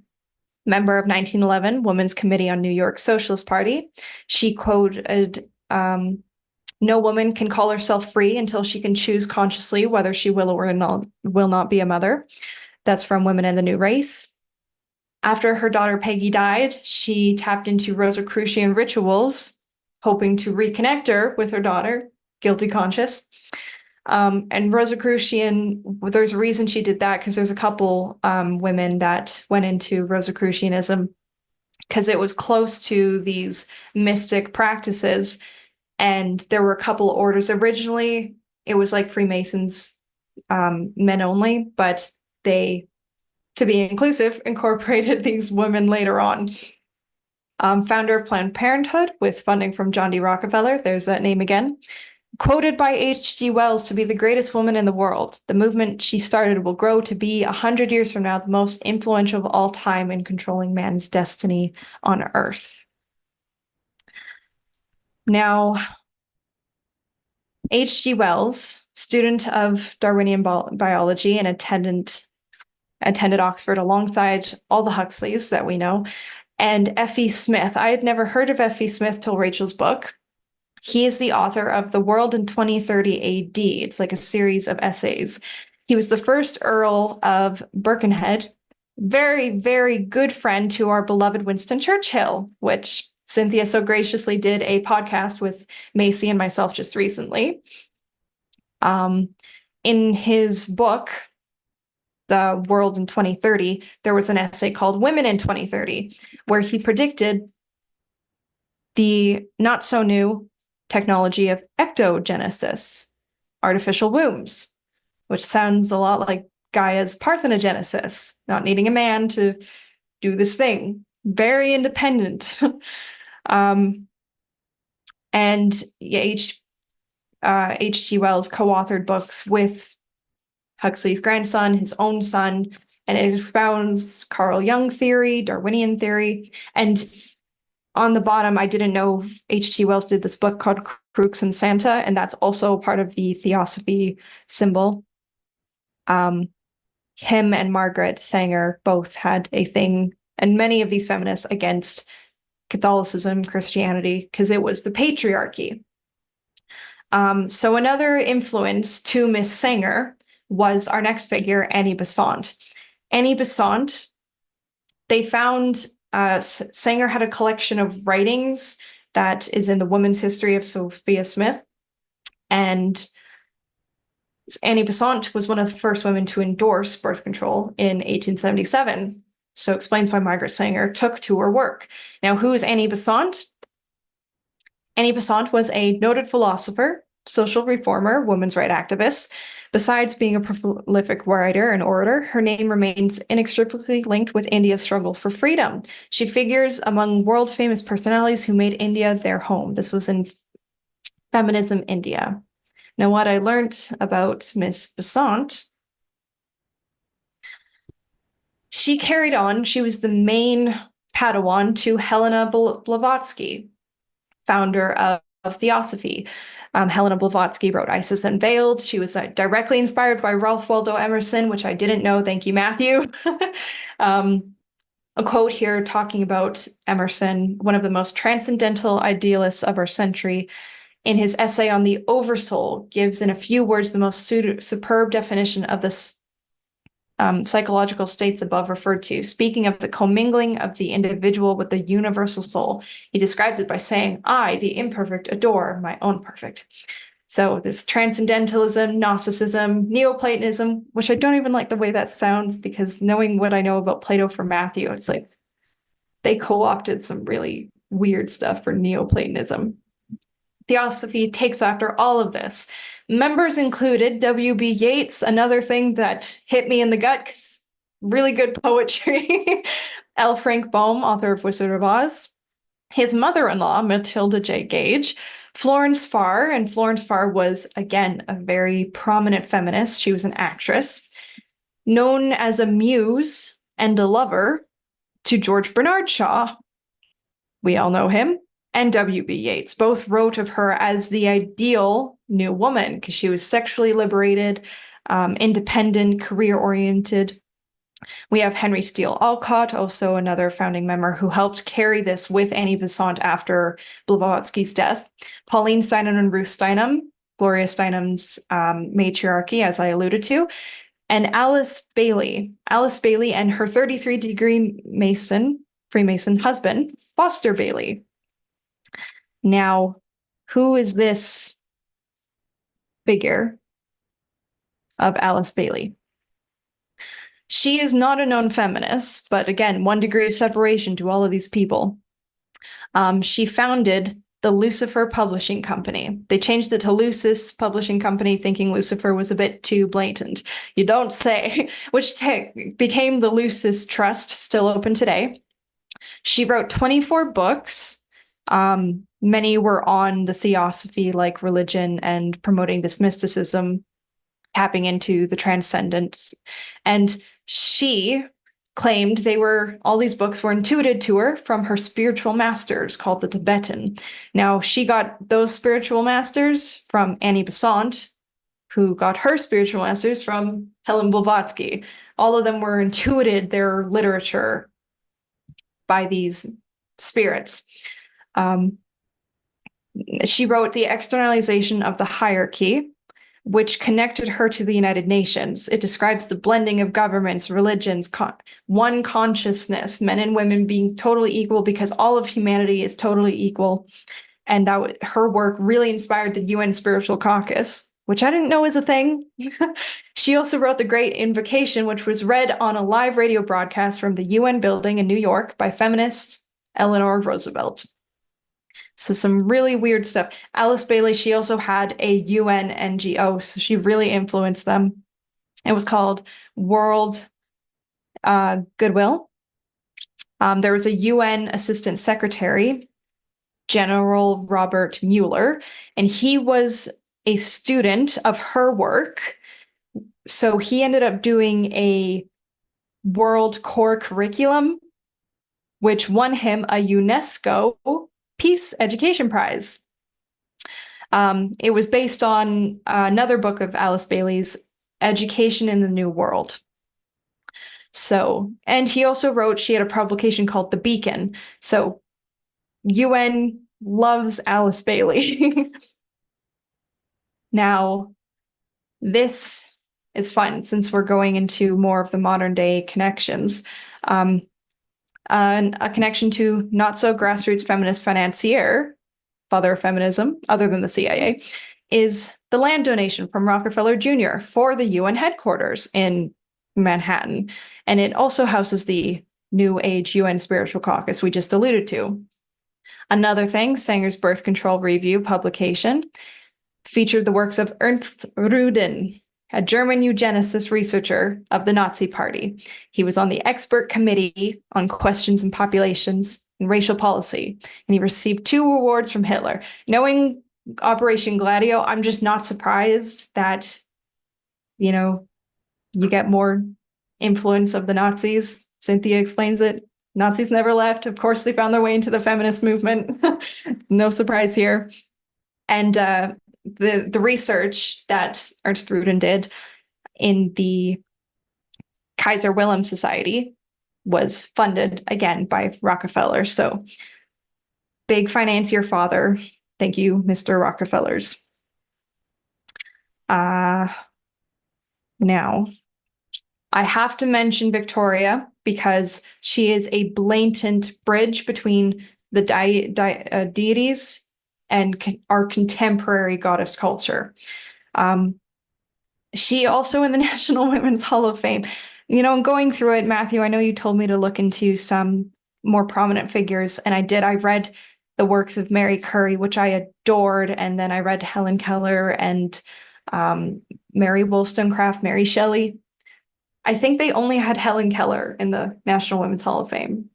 Member of 1911 Women's Committee on New York Socialist Party. She quoted, "No woman can call herself free until she can choose consciously whether she will or will not be a mother." That's from Women in the New Race. After her daughter Peggy died, she tapped into Rosicrucian rituals, hoping to reconnect her with her daughter, guilty conscious. And Rosicrucian, there's a reason she did that, because there's a couple women that went into Rosicrucianism because it was close to these mystic practices. And there were a couple orders. Originally, it was like Freemasons, men only, but they, to be inclusive, incorporated these women later on. Founder of Planned Parenthood with funding from John D. Rockefeller, there's that name again. Quoted by H.G. Wells to be the greatest woman in the world. The movement she started will grow to be 100 years from now the most influential of all time in controlling man's destiny on Earth. Now, H.G. Wells, student of Darwinian biology and attended Oxford alongside all the Huxleys that we know, and F.E. Smith. I had never heard of F.E. Smith till Rachel's book. He is the author of The World in 2030 A.D. It's like a series of essays. He was the first Earl of Birkenhead, very, very good friend to our beloved Winston Churchill, which Cynthia so graciously did a podcast with Macy and myself just recently. In his book, The World in 2030, there was an essay called Women in 2030, where he predicted the not so new technology of ectogenesis, artificial wombs, which sounds a lot like Gaia's parthenogenesis, not needing a man to do this thing. Very independent. And H.G. Wells co-authored books with Huxley's grandson, his own son, and it expounds Carl Jung theory, Darwinian theory. And on the bottom, I didn't know H.G. Wells did this book called Crux and Santa, and that's also part of the Theosophy symbol. Him and Margaret Sanger both had a thing, and many of these feminists, against Catholicism, Christianity, because it was the patriarchy. So another influence to Miss Sanger was our next figure, Annie Besant. Annie Besant, they found Sanger had a collection of writings that is in the Women's History of Sophia Smith. And Annie Besant was one of the first women to endorse birth control in 1877. So explains why Margaret Sanger took to her work. Now, who is Annie Besant? Annie Besant was a noted philosopher, social reformer, women's rights activist. Besides being a prolific writer and orator, her name remains inextricably linked with India's struggle for freedom. She figures among world-famous personalities who made India their home. This was in Feminism India. Now, what I learned about Miss Besant, she carried on. She was the main Padawan to Helena Blavatsky, founder of Theosophy. Helena Blavatsky wrote Isis Unveiled. She was directly inspired by Ralph Waldo Emerson, which I didn't know. Thank you, Matthew. A quote here talking about Emerson, one of the most transcendental idealists of our century, in his essay on the Oversoul, gives in a few words the most superb definition of psychological states above referred to, speaking of the commingling of the individual with the universal soul. He describes it by saying, I, the imperfect, adore my own perfect. So this transcendentalism, Gnosticism, Neoplatonism, which I don't even like the way that sounds, because knowing what I know about Plato from Matthew, it's like they co-opted some really weird stuff for Neoplatonism. Theosophy takes after all of this. Members included W.B. Yeats, another thing that hit me in the gut, 'cause really good poetry. L. Frank Baum, author of Wizard of Oz. His mother-in-law, Matilda J. Gage. Florence Farr, and Florence Farr was, again, a very prominent feminist. She was an actress, known as a muse and a lover to George Bernard Shaw. We all know him. And W.B. Yeats both wrote of her as the ideal new woman because she was sexually liberated, independent, career-oriented. We have Henry Steele Olcott, also another founding member who helped carry this with Annie Besant after Blavatsky's death. Pauline Steinem and Ruth Steinem, Gloria Steinem's matriarchy, as I alluded to, and Alice Bailey. Alice Bailey and her 33-degree Freemason husband, Foster Bailey. Now, who is this figure of Alice Bailey? She is not a known feminist, but again, 1 degree of separation to all of these people. She founded the Lucifer Publishing Company. They changed it to Lucis Publishing Company, thinking Lucifer was a bit too blatant. You don't say, which became the Lucis Trust, still open today. She wrote 24 books. Many were on the theosophy, like religion, and promoting this mysticism, tapping into the transcendence. And she claimed all these books were intuited to her from her spiritual masters called the Tibetan. Now, she got those spiritual masters from Annie Besant, who got her spiritual masters from Helen Blavatsky. All of them were intuited their literature by these spirits. She wrote The Externalization of the Hierarchy, which connected her to the United Nations. It describes the blending of governments, religions, one consciousness, men and women being totally equal because all of humanity is totally equal. And her work really inspired the UN Spiritual Caucus, which I didn't know was a thing. She also wrote The Great Invocation, which was read on a live radio broadcast from the UN building in New York by feminist Eleanor Roosevelt. So some really weird stuff. Alice Bailey, she also had a UN NGO, so she really influenced them. It was called World Goodwill. There was a UN Assistant Secretary, General Robert Mueller, and he was a student of her work. So he ended up doing a World Core Curriculum, which won him a UNESCO Peace Education Prize. It was based on another book of Alice Bailey's, Education in the New World. So, and he also wrote, she had a publication called The Beacon. So UN loves Alice Bailey. Now, this is fun since we're going into more of the modern day connections. A connection to not so grassroots feminist financier, father of feminism, other than the CIA, is the land donation from Rockefeller Jr. for the UN headquarters in Manhattan. And it also houses the New Age UN Spiritual Caucus we just alluded to. Another thing, Sanger's Birth Control Review publication featured the works of Ernst Rudin, a German eugenicist researcher of the Nazi Party. He was on the expert committee on questions and populations and racial policy, and he received 2 awards from Hitler. Knowing Operation Gladio, I'm just not surprised that, you get more influence of the Nazis. Cynthia explains it. Nazis never left. Of course, they found their way into the feminist movement. No surprise here. And the research that Ernst Rudin did in the Kaiser Wilhelm Society was funded again by Rockefeller. So big financier father. Thank you, Mr. Rockefellers. Now, I have to mention Victoria because she is a blatant bridge between the deities and our contemporary goddess culture. Um, she also in the National Women's Hall of Fame. You know, going through it, Matthew, I know you told me to look into some more prominent figures, and I did. I read the works of Mary Curry, which I adored, and then I read Helen Keller and Mary Wollstonecraft, Mary Shelley. I think they only had Helen Keller in the National Women's Hall of Fame.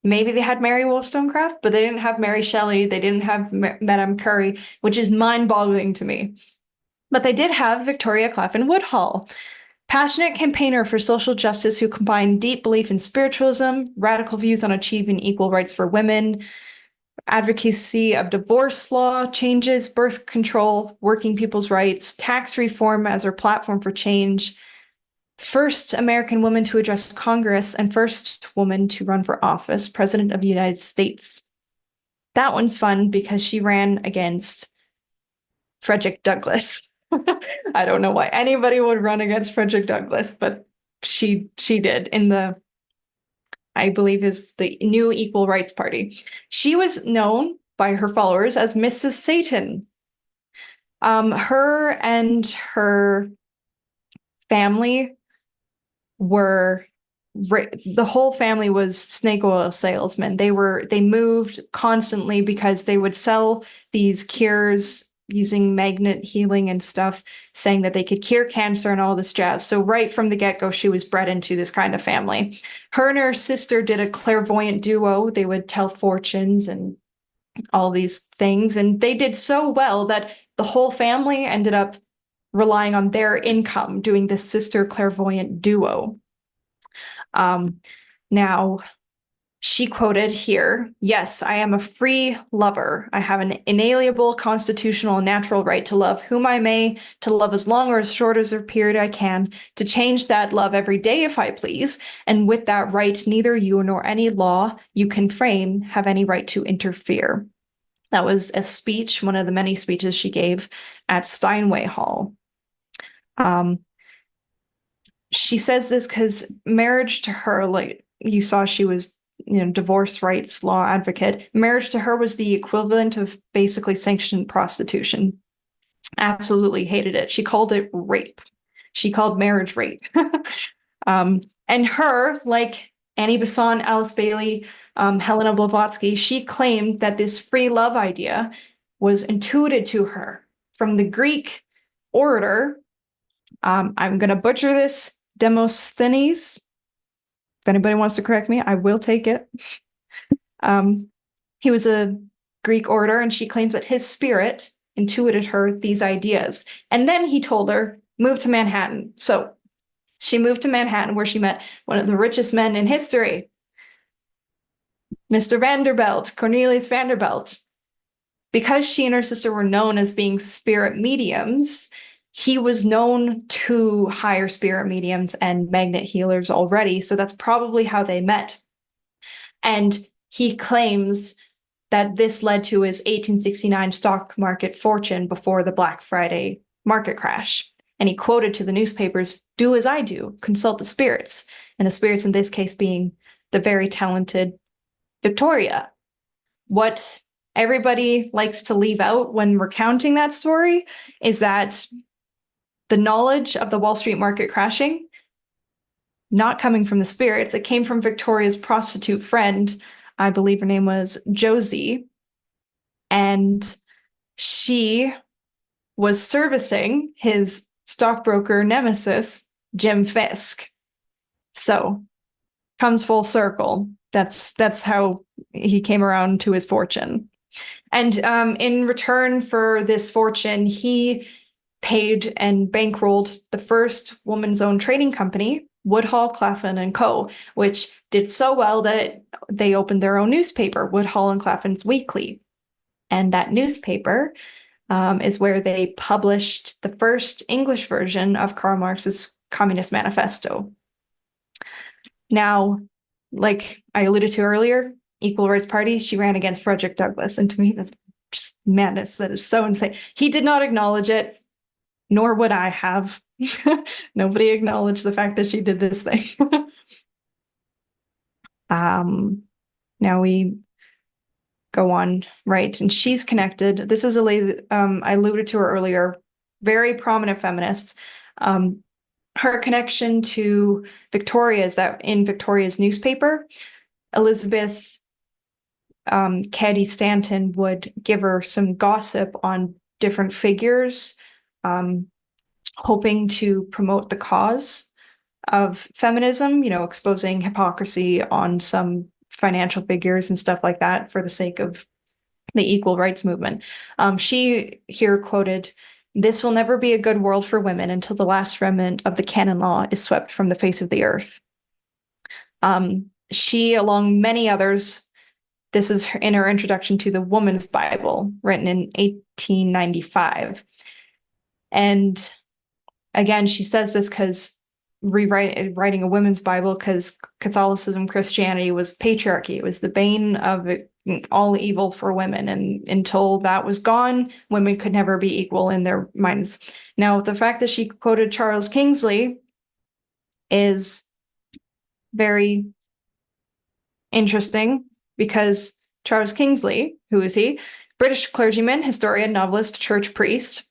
Maybe they had Mary Wollstonecraft, but they didn't have Mary Shelley. They didn't have Madame Curie, which is mind-boggling to me. But they did have Victoria Claflin Woodhull, passionate campaigner for social justice who combined deep belief in spiritualism, radical views on achieving equal rights for women, advocacy of divorce law changes, birth control, working people's rights, tax reform as her platform for change, first American woman to address Congress, and first woman to run for office, President of the United States. That one's fun because she ran against Frederick Douglass. I don't know why anybody would run against Frederick Douglass, but she did in the, I believe, is the New Equal Rights Party. She was known by her followers as Mrs. Satan. Her and her family were the whole family was snake oil salesmen. They moved constantly because they would sell these cures using magnet healing and stuff, saying that they could cure cancer and all this jazz. So right from the get-go, she was bred into this kind of family. Her and her sister did a clairvoyant duo. They would tell fortunes and all these things, and they did so well that the whole family ended up relying on their income doing this sister clairvoyant duo. Now, she quoted here, "Yes, I am a free lover. I have an inalienable constitutional and natural right to love whom I may, to love as long or as short as a period I can, to change that love every day if I please, and with that right neither you nor any law you can frame have any right to interfere." That was a speech, one of the many speeches she gave at Steinway Hall. She says this because marriage to her, like you saw, she was, divorce rights law advocate. Marriage to her was the equivalent of basically sanctioned prostitution. Absolutely hated it. She called it rape. She called marriage rape. And her, like Annie Besant, Alice Bailey, Helena Blavatsky, she claimed that this free love idea was intuited to her from the Greek orator. I'm going to butcher this, Demosthenes. If anybody wants to correct me, I will take it. He was a Greek orator, and she claims that his spirit intuited her these ideas. And then he told her, move to Manhattan. So she moved to Manhattan, where she met one of the richest men in history, Mr. Vanderbilt, Cornelius Vanderbilt. Because she and her sister were known as being spirit mediums, he was known to hire spirit mediums and magnet healers already, so that's probably how they met. And he claims that this led to his 1869 stock market fortune before the Black Friday market crash. And he quoted to the newspapers, "Do as I do, consult the spirits." And the spirits in this case being the very talented Victoria. What everybody likes to leave out when recounting that story is that the knowledge of the Wall Street market crashing, not coming from the spirits, it came from Victoria's prostitute friend. I believe her name was Josie. And she was servicing his stockbroker nemesis, Jim Fisk. So, comes full circle. That's how he came around to his fortune. And in return for this fortune, he paid and bankrolled the first woman's own trading company, Woodhull, Claflin and Co., which did so well that they opened their own newspaper, Woodhull and Claflin's Weekly. And that newspaper is where they published the first English version of Karl Marx's Communist Manifesto. Now, like I alluded to earlier, Equal Rights Party, she ran against Frederick Douglass. And to me, that's just madness. That is so insane. He did not acknowledge it. nor would I have. Nobody acknowledged the fact that she did this thing. Now we go on, right? And she's connected. This is a lady, I alluded to her earlier, very prominent feminist. Her connection to Victoria is that in Victoria's newspaper, Elizabeth Cady Stanton would give her some gossip on different figures, hoping to promote the cause of feminism, exposing hypocrisy on some financial figures and stuff like that for the sake of the equal rights movement. She here quoted, "This will never be a good world for women until the last remnant of the canon law is swept from the face of the earth." She, along many others, this is in her introduction to the Woman's Bible, written in 1895. And again, she says this because writing a women's Bible, because Catholicism, Christianity was patriarchy. It was the bane of all evil for women. And until that was gone, women could never be equal in their minds. Now, the fact that she quoted Charles Kingsley is very interesting, because Charles Kingsley, who is he? British clergyman, historian, novelist, church priest,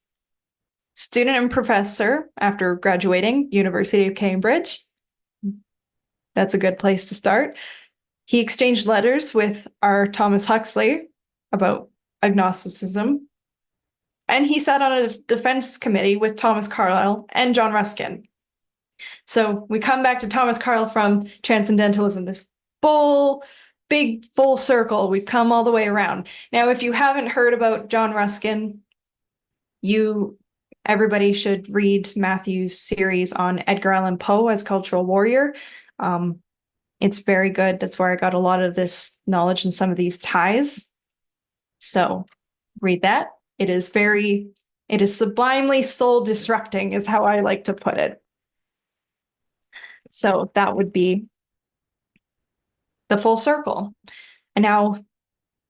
student and professor after graduating, University of Cambridge. That's a good place to start. He exchanged letters with our Thomas Huxley about agnosticism, and he sat on a defense committee with Thomas Carlyle and John Ruskin. So we come back to Thomas Carlyle from Transcendentalism, this big full circle. We've come all the way around. Now, if you haven't heard about John Ruskin, everybody should read Matthew's series on Edgar Allan Poe as cultural warrior. It's very good. That's where I got a lot of this knowledge and some of these ties. So read that. It is sublimely soul disrupting, is how I like to put it. So that would be the full circle. And now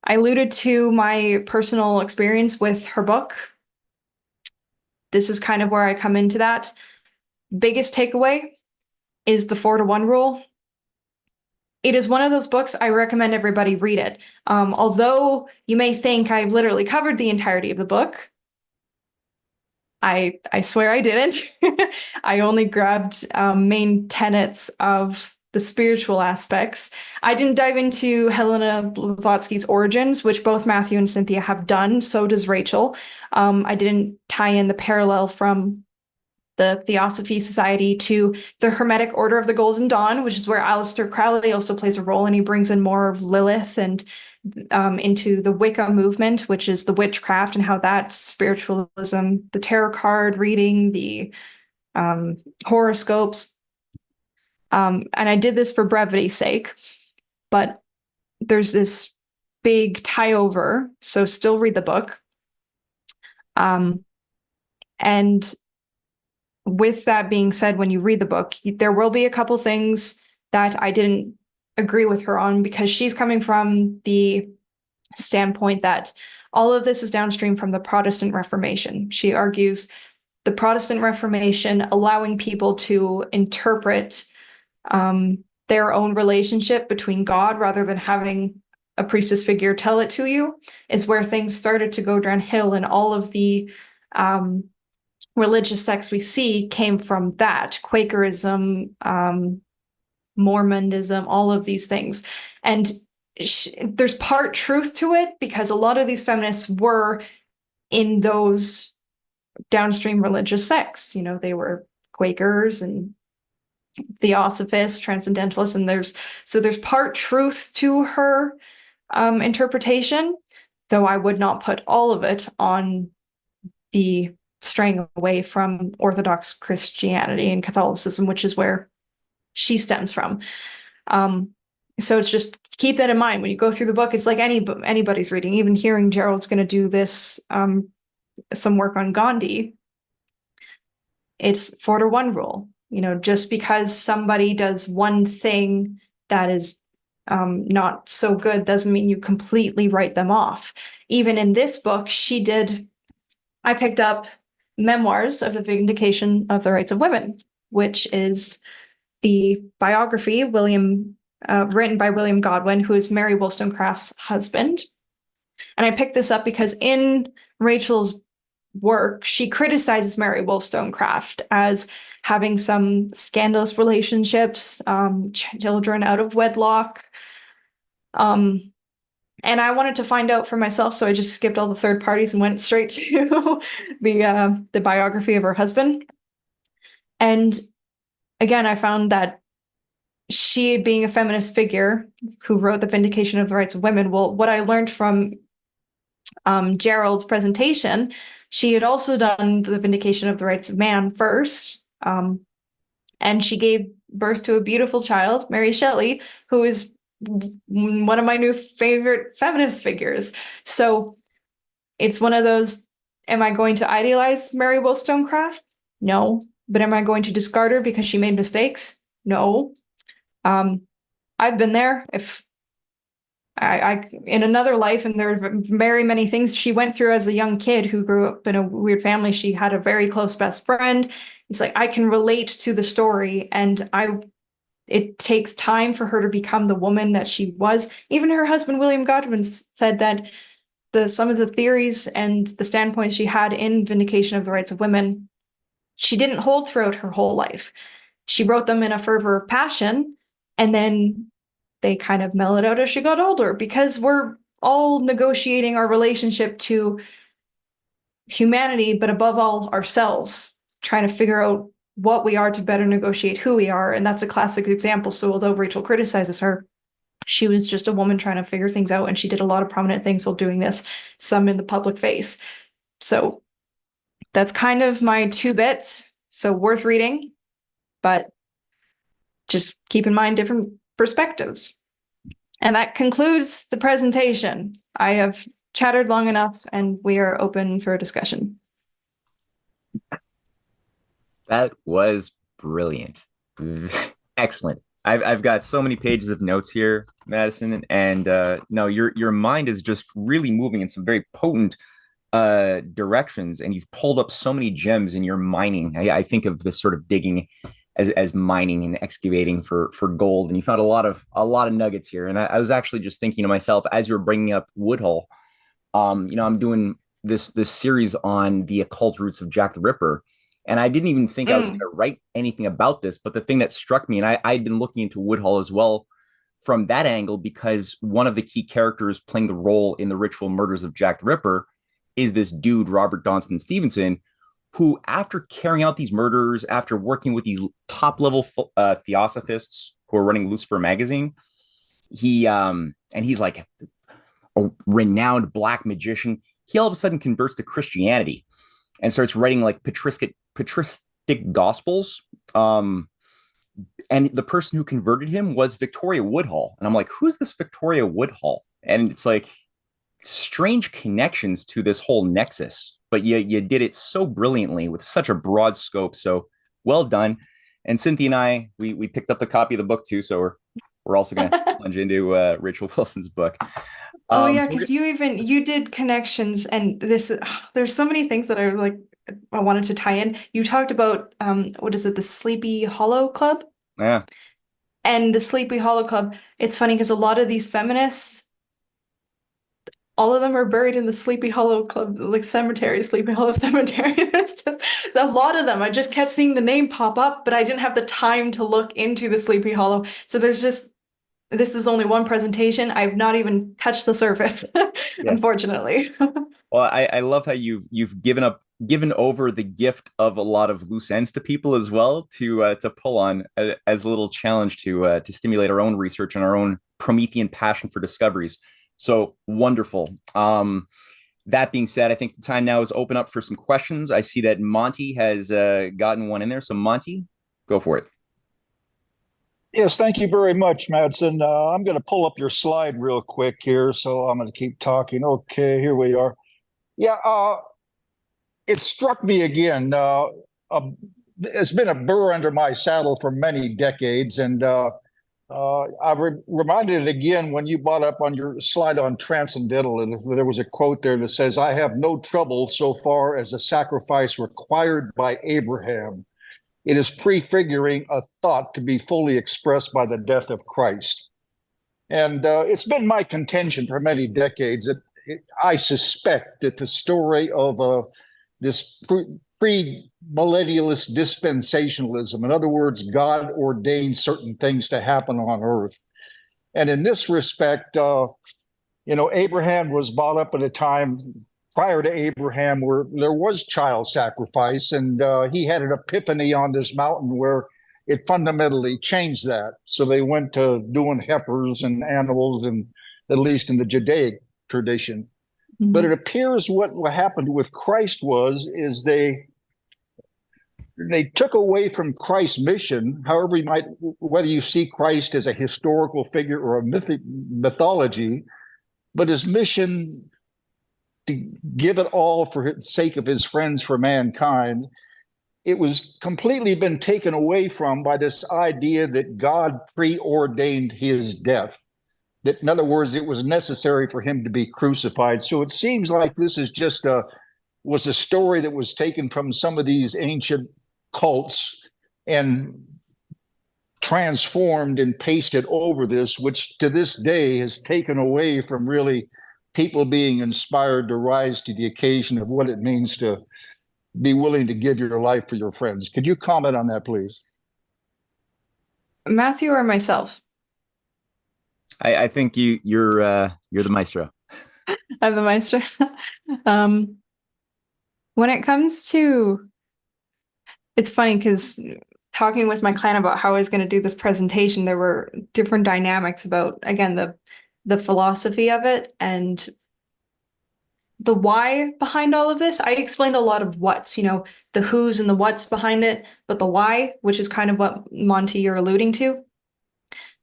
I alluded to my personal experience with her book. This is kind of where I come into that. Biggest takeaway is the 4-to-1 rule. It is one of those books I recommend everybody read it. Although you may think I've literally covered the entirety of the book, I swear I didn't. I only grabbed main tenets of the spiritual aspects. I didn't dive into Helena Blavatsky's origins, which both Matthew and Cynthia have done. So does Rachel. I didn't tie in the parallel from the Theosophy Society to the Hermetic Order of the Golden Dawn, which is where Aleister Crowley also plays a role, and he brings in more of Lilith and into the Wicca movement, which is the witchcraft and how that's spiritualism, the tarot card reading, the horoscopes. And I did this for brevity's sake, but there's this big tie over, so still read the book. And with that being said, when you read the book, there will be a couple things that I didn't agree with her on, because she's coming from the standpoint that all of this is downstream from the Protestant Reformation. She argues the Protestant Reformation allowing people to interpret their own relationship between God rather than having a priestess figure tell it to you is where things started to go downhill, and all of the religious sects we see came from that. Quakerism, Mormonism, all of these things. And there's part truth to it, because a lot of these feminists were in those downstream religious sects. They were Quakers and Theosophists, Transcendentalists, and there's part truth to her interpretation, though I would not put all of it on the straying away from Orthodox Christianity and Catholicism, which is where she stems from. So it's just keep that in mind when you go through the book. It's like anybody's reading, even hearing Gerald's going to do this, some work on Gandhi. It's 4-to-1 rule. Just because somebody does one thing that is not so good doesn't mean you completely write them off. Even in this book, I picked up Memoirs of the Vindication of the Rights of Women, which is the biography written by William Godwin, who is Mary Wollstonecraft's husband. And I picked this up because in Rachel's work, she criticizes Mary Wollstonecraft as having some scandalous relationships, children out of wedlock. And I wanted to find out for myself, so I just skipped all the third parties and went straight to the biography of her husband. And again, I found that she, being a feminist figure who wrote The Vindication of the Rights of Women, well, what I learned from Gerald's presentation, she had also done The Vindication of the Rights of Man first, and she gave birth to a beautiful child, Mary Shelley, who is one of my new favorite feminist figures. So it's one of those, am I going to idealize Mary Wollstonecraft? No. But am I going to discard her because she made mistakes? No. I've been there. If I in another life, and there are very many things she went through as a young kid who grew up in a weird family. She had a very close best friend. It's like I can relate to the story, and it takes time for her to become the woman that she was. Even her husband, William Godwin, said that some of the theories and the standpoints she had in Vindication of the Rights of Women, she didn't hold throughout her whole life. She wrote them in a fervor of passion, and then they kind of mellowed out as she got older, because we're all negotiating our relationship to humanity, but above all, ourselves, trying to figure out what we are to better negotiate who we are. And that's a classic example. So although Rachel criticizes her, she was just a woman trying to figure things out, and she did a lot of prominent things while doing this, some in the public face. So that's kind of my 2 bits. So worth reading, but just keep in mind different perspectives. And that concludes the presentation. I have chattered long enough, and we are open for a discussion. That was brilliant. Excellent. I've got so many pages of notes here, Madison, and no, your mind is just really moving in some very potent directions, and you've pulled up so many gems in your mining. I think of this sort of digging as mining and excavating for gold, and you found a lot of nuggets here. And I was actually just thinking to myself as you were bringing up Woodhull, I'm doing this series on the occult roots of Jack the Ripper. And I didn't even think I was going to write anything about this, but the thing that struck me, and I'd been looking into Woodhull as well from that angle, because one of the key characters playing the role in the ritual murders of Jack the Ripper is this dude, Robert Donston Stevenson, who, after carrying out these murders, after working with these top level theosophists who are running Lucifer magazine, and he's like a renowned black magician, he all of a sudden converts to Christianity and starts writing like patristic gospels. And the person who converted him was Victoria Woodhull. And I'm like, who's this Victoria Woodhull? And it's like strange connections to this whole nexus, but you did it so brilliantly with such a broad scope. So well done. And Cynthia and I, we picked up the copy of the book too. So we're also going to plunge into Rachel Wilson's book. Oh yeah, because you did connections, and there's so many things that I wanted to tie in. You talked about what is it, the Sleepy Hollow Club? Yeah. And the Sleepy Hollow Club, it's funny because a lot of these feminists, all of them are buried in the Sleepy Hollow Club, like cemetery, Sleepy Hollow Cemetery. There's just a lot of them. I just kept seeing the name pop up, but I didn't have the time to look into the Sleepy Hollow. So this is only one presentation. I've not even touched the surface, unfortunately. Well, I love how you've given over the gift of a lot of loose ends to people as well to pull on as a little challenge to stimulate our own research and our own Promethean passion for discoveries. So wonderful. That being said, I think the time now is open up for some questions. I see that Monty has gotten one in there. So Monty, go for it. Yes, thank you very much, Madison. I'm going to pull up your slide real quick here, so I'm going to keep talking. Okay, here we are. Yeah, it struck me again. It's been a burr under my saddle for many decades, and Reminded again when you brought up on your slide on transcendental, and there was a quote there that says, "I have no trouble so far as a sacrifice required by Abraham. It is prefiguring a thought to be fully expressed by the death of Christ." And it's been my contention for many decades that I suspect that the story of this pre-millennialist dispensationalism, in other words, God ordained certain things to happen on earth. And in this respect, Abraham was brought up at a time prior to Abraham where there was child sacrifice, and he had an epiphany on this mountain where it fundamentally changed that. So they went to doing heifers and animals, and at least in the Judaic tradition. Mm-hmm. But it appears what happened with Christ is they took away from Christ's mission, however you might, whether you see Christ as a historical figure or a mythology, but his mission to give it all for the sake of his friends, for mankind, it was completely been taken away from by this idea that God preordained his death. That, in other words, it was necessary for him to be crucified. So it seems like this is just was a story that was taken from some of these ancient cults and transformed and pasted over this, which to this day has taken away from really people being inspired to rise to the occasion of what it means to be willing to give your life for your friends. Could you comment on that, please? Matthew or myself? I think you're the maestro. I'm the maestro. When it comes to, it's funny because talking with my client about how I was going to do this presentation, there were different dynamics about, again, the philosophy of it and the why behind all of this. I explained a lot of what's, the who's and the what's behind it, but the why, which is kind of what, Monty, you're alluding to.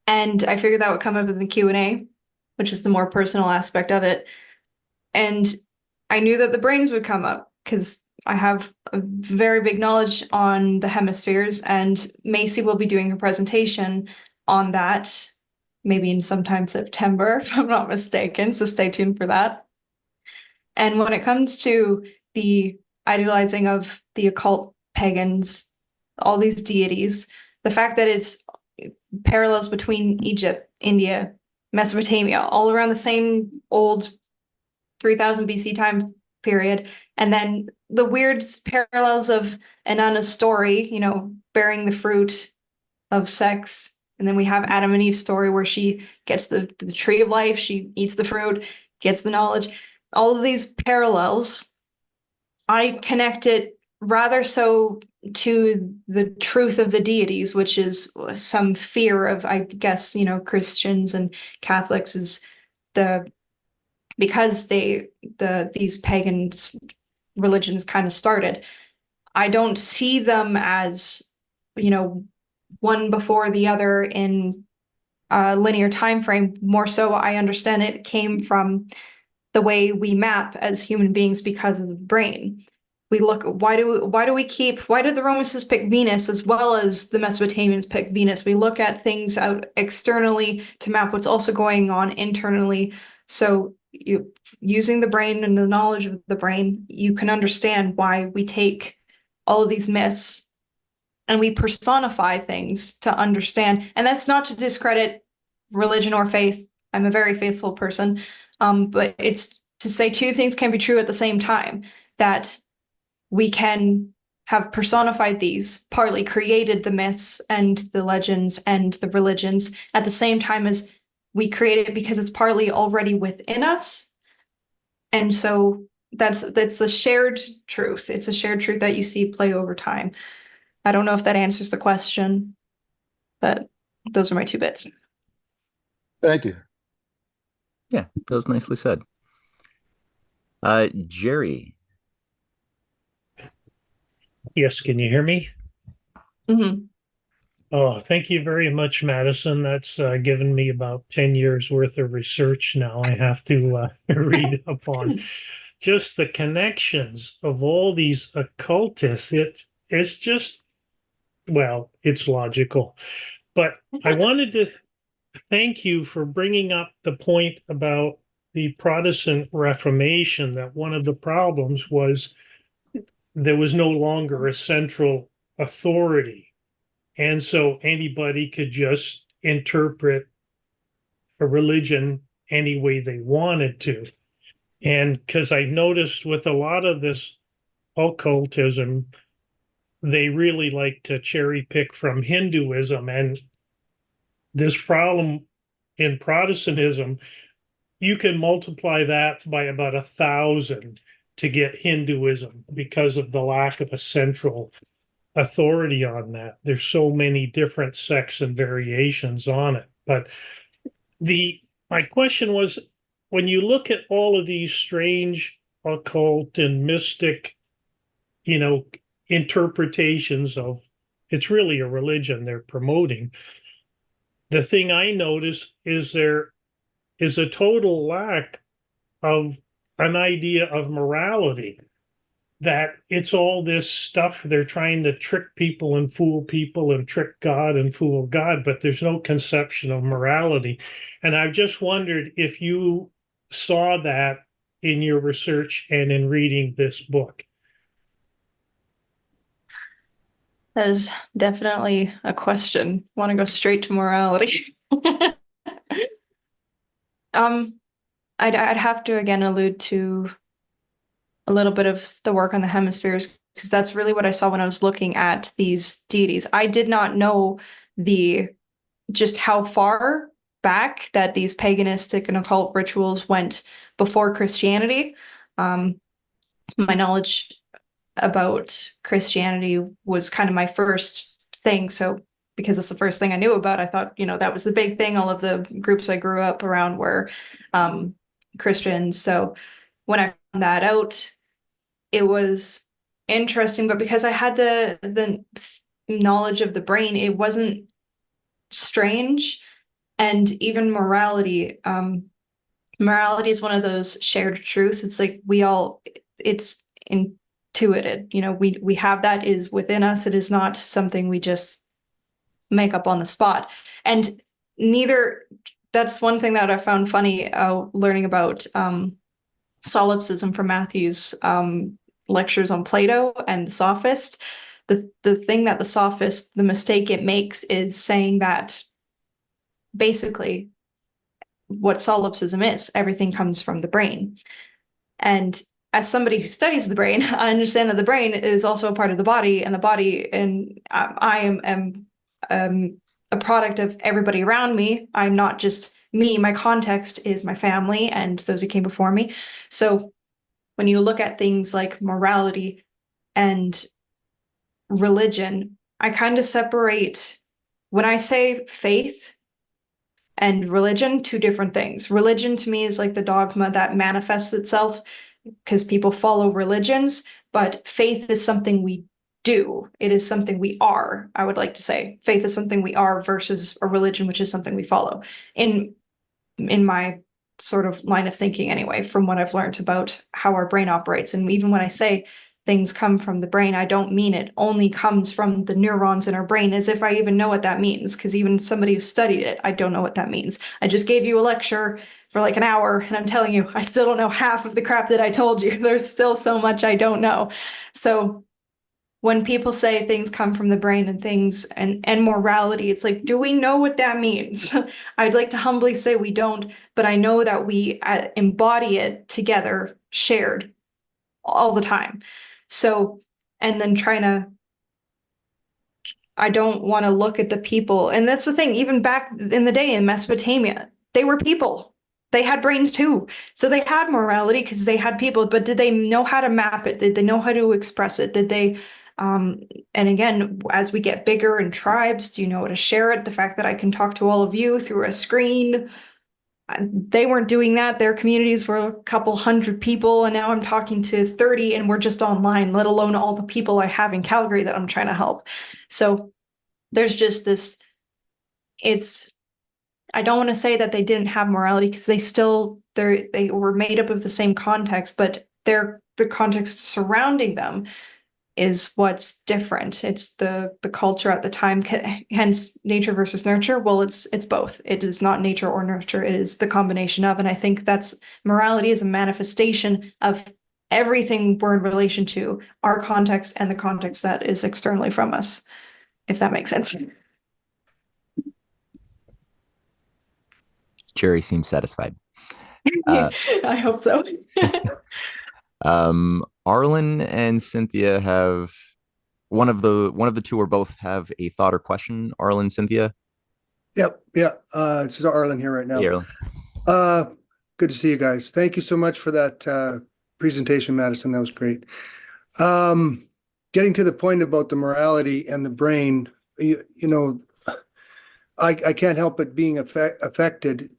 And I figured that would come up in the Q&A, which is the more personal aspect of it. And I knew that the brains would come up because I have a very big knowledge on the hemispheres, and Macy will be doing a presentation on that, maybe in sometime September, if I'm not mistaken, so stay tuned for that. And when it comes to the idolizing of the occult pagans, all these deities, the fact that it's parallels between Egypt, India, Mesopotamia, all around the same old 3000 BC time period, and then the weird parallels of Inanna's story, bearing the fruit of sex, and then we have Adam and Eve's story where she gets the tree of life, she eats the fruit, gets the knowledge. All of these parallels, I connect it rather so to the truth of the deities, which is some fear of, I guess, Christians and Catholics is because these pagan religions kind of started. I don't see them as, one before the other in a linear time frame. More so, I understand it came from the way we map as human beings because of the brain. We look, why did the Romans pick Venus as well as the Mesopotamians pick Venus? We look at things out externally to map what's also going on internally. So using the brain and the knowledge of the brain, you can understand why we take all of these myths and we personify things to understand. And that's not to discredit religion or faith. I'm a very faithful person. But it's to say two things can be true at the same time, that we can have personified these, partly created the myths and the legends and the religions at the same time as we create it because it's partly already within us. And so that's a shared truth. It's a shared truth that you see play over time. I don't know if that answers the question, but those are my 2 bits. Thank you. Yeah, that was nicely said. Jerry. Yes, can you hear me? Mm-hmm. Oh, thank you very much, Madison. That's given me about 10 years worth of research now. I have to read up on just the connections of all these occultists. It's just, well, it's logical. But I wanted to thank you for bringing up the point about the Protestant Reformation, that one of the problems was there was no longer a central authority. And so anybody could just interpret a religion any way they wanted to. And because I noticed with a lot of this occultism, they really like to cherry pick from Hinduism. And this problem in Protestantism, you can multiply that by about 1,000 to get Hinduism because of the lack of a central authority on that. There's so many different sects and variations on it. But my question was, when you look at all of these strange occult and mystic, interpretations of, it's really a religion they're promoting. The thing I notice is there is a total lack of an idea of morality, that it's all this stuff they're trying to trick people and fool people and trick God and fool God, but there's no conception of morality. And I've just wondered if you saw that in your research and in reading this book. That is definitely a question. Want to go straight to morality? I'd have to again allude to a little bit of the work on the hemispheres, because that's really what I saw when I was looking at these deities. I did not know just how far back that these paganistic and occult rituals went before Christianity. My knowledge about Christianity was kind of my first thing. So because it's the first thing I knew about, I thought, that was the big thing. All of the groups I grew up around were Christians. So when I found that out, it was interesting. But because I had the knowledge of the brain, it wasn't strange. And even morality, morality is one of those shared truths. It's like it's intuited, we have that is within us. It is not something we just make up on the spot. And that's one thing that I found funny learning about solipsism from Matthew's lectures on Plato and the sophist. The thing that the mistake it makes is saying that basically what solipsism is, everything comes from the brain. And as somebody who studies the brain, I understand that the brain is also a part of the body, and the body, and I am a product of everybody around me. I'm not just me. My context is my family and those who came before me. So when you look at things like morality and religion, I kind of separate, when I say faith and religion, two different things. Religion to me is like the dogma that manifests itself because people follow religions, but faith is something we do. It is something we are, I would like to say. Faith is something we are versus a religion, which is something we follow. In my sort of line of thinking anyway, from what I've learned about how our brain operates. And even when I say things come from the brain, I don't mean it only comes from the neurons in our brain, as if I even know what that means, because even somebody who studied it, I don't know what that means. I just gave you a lecture for like an hour, and I'm telling you, I still don't know half of the crap that I told you. There's still so much I don't know. So when people say things come from the brain and things and morality, it's like, do we know what that means? I'd like to humbly say we don't, but I know that we embody it together, shared all the time. So, and then I don't want to look at the people. And that's the thing, even back in the day in Mesopotamia, they were people. They had brains too. So they had morality because they had people, but did they know how to map it? Did they know how to express it? Did they, and again, as we get bigger in tribes, do you know how to share it? The fact that I can talk to all of you through a screen, they weren't doing that. Their communities were a couple hundred people, and now I'm talking to 30 and we're just online, let alone all the people I have in Calgary that I'm trying to help. So there's just this, I don't want to say that they didn't have morality, because they were made up of the same context, but the context surrounding them is what's different. It's the culture at the time, hence nature versus nurture. Well, it's both. It is not nature or nurture. It is the combination of, and I think that's morality is a manifestation of everything we're in relation to, our context and the context that is externally from us, if that makes sense. Jerry seems satisfied. I hope so. Arlen and Cynthia have one of the two or both have a thought or question. Arlen, Cynthia. Yep. Yeah. This is Arlen here right now. Hey, Arlen. Good to see you guys. Thank you so much for that presentation, Madison. That was great. Getting to the point about the morality and the brain, you know, I can't help but being affected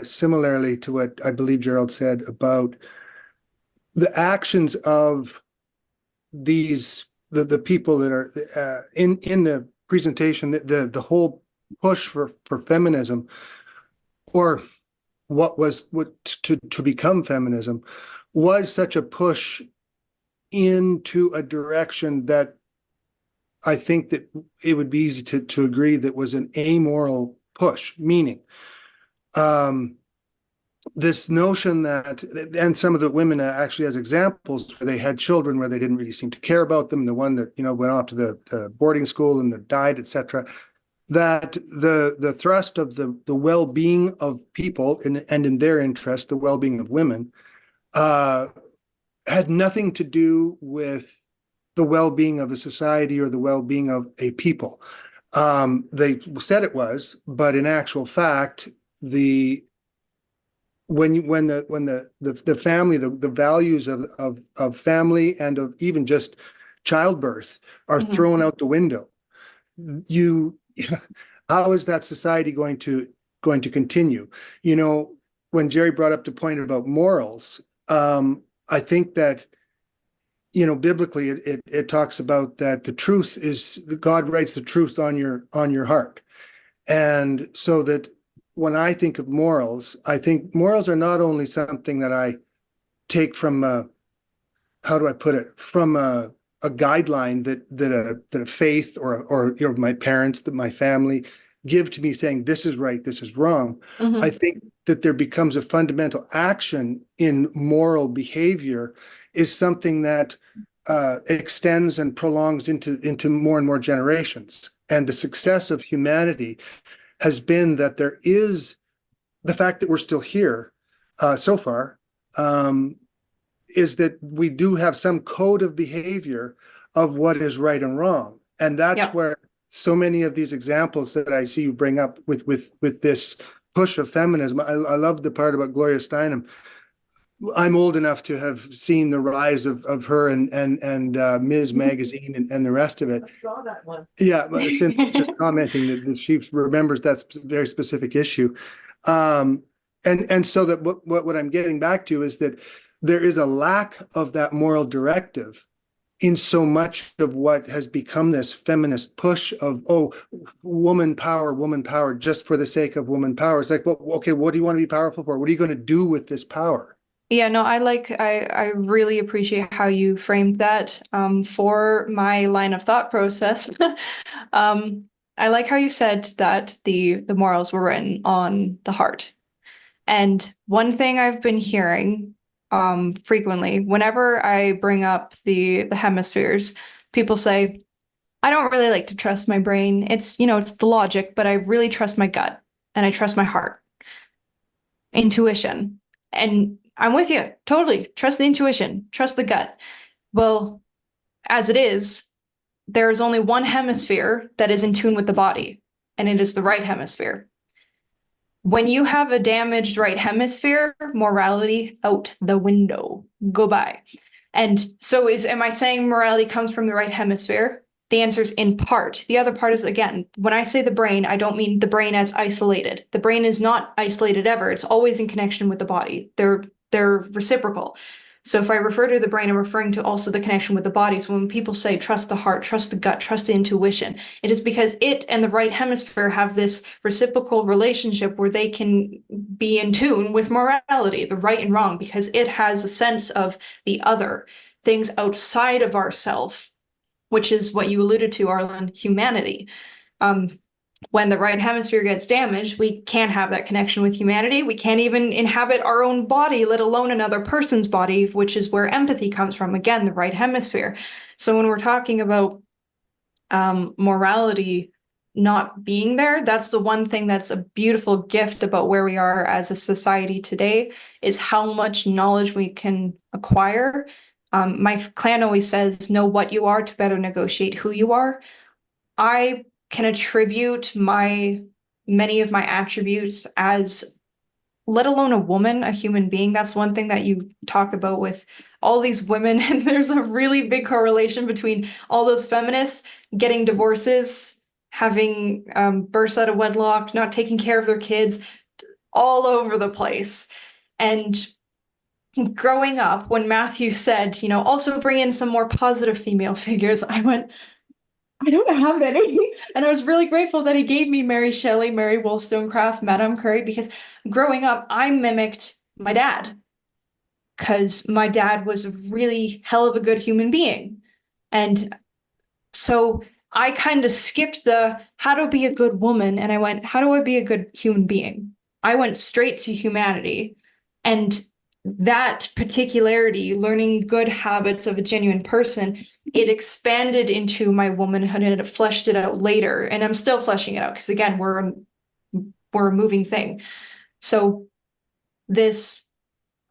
similarly to what I believe Gerald said about the actions of these the people that are in the presentation, the whole push for feminism, or what to become feminism, was such a push into a direction that I think that it would be easy to agree that was an amoral push, meaning this notion that, and some of the women actually as examples where they had children where they didn't really seem to care about them, the one that, you know, went off to the boarding school and died, etc., that the thrust of the well-being of people and in their interest, the well-being of women, had nothing to do with the well-being of a society or the well-being of a people. They said it was, but in actual fact, when the family, the values of family and of even just childbirth are thrown out the window, how is that society going to continue? You know, when Jerry brought up the point about morals, I think that, you know, biblically it talks about that the truth is, God writes the truth on your heart. And so that when I think of morals, I think morals are not only something that I take from how do I put it, from a guideline that a faith or you know, my parents, that my family give to me, saying this is right, this is wrong. I think that there becomes a fundamental action in moral behavior is something that extends and prolongs into more and more generations. And the success of humanity has been that there is the fact that we're still here so far, is that we do have some code of behavior of what is right and wrong. And that's where so many of these examples that I see you bring up with this push of feminism. I love the part about Gloria Steinem. I'm old enough to have seen the rise of her and Ms. Magazine and the rest of it. I saw that one. Yeah, Cynthia's just commenting that she remembers that very specific issue. And so that what I'm getting back to is that there is a lack of that moral directive in so much of what has become this feminist push of, oh, woman power, just for the sake of woman power. It's like, well, okay, what do you want to be powerful for? What are you going to do with this power? Yeah, no, I really appreciate how you framed that for my line of thought process. I like how you said that the morals were written on the heart. And one thing I've been hearing frequently, whenever I bring up the hemispheres, people say, I don't really like to trust my brain. It's, you know, it's the logic, but I really trust my gut and I trust my heart. Intuition. And I'm with you. Totally. Trust the intuition. Trust the gut. Well, as it is, there is only one hemisphere that is in tune with the body, and it is the right hemisphere. When you have a damaged right hemisphere, morality out the window. Goodbye. And so am I saying morality comes from the right hemisphere? The answer is in part. The other part is, again, when I say the brain, I don't mean the brain as isolated. The brain is not isolated ever. It's always in connection with the body. They're reciprocal. So if I refer to the brain, I'm referring to also the connection with the body. So when people say trust the heart, trust the gut, trust the intuition, it is because it and the right hemisphere have this reciprocal relationship where they can be in tune with morality, the right and wrong, because it has a sense of the other, things outside of ourself which is what you alluded to, Arlen, humanity. When the right hemisphere gets damaged, we can't have that connection with humanity. We can't even inhabit our own body, let alone another person's body, which is where empathy comes from. Again, the right hemisphere. So when we're talking about morality not being there, that's the one thing that's a beautiful gift about where we are as a society today, is how much knowledge we can acquire. My clan always says, know what you are to better negotiate who you are. I can attribute many of my attributes as, let alone a woman, a human being. That's one thing that you talk about with all these women. And there's a really big correlation between all those feminists getting divorces, having births out of wedlock, not taking care of their kids, all over the place. And growing up, when Matthew said, also bring in some more positive female figures, I went, I don't have any. And I was really grateful that he gave me Mary Shelley, Mary Wollstonecraft, Madame Curie, because growing up, I mimicked my dad, because my dad was a really hell of a good human being. And so I kind of skipped the how to be a good woman, and I went, how do I be a good human being? I went straight to humanity. And that particularity, learning good habits of a genuine person, it expanded into my womanhood, and it fleshed it out later. And I'm still fleshing it out, because again, we're a moving thing. So this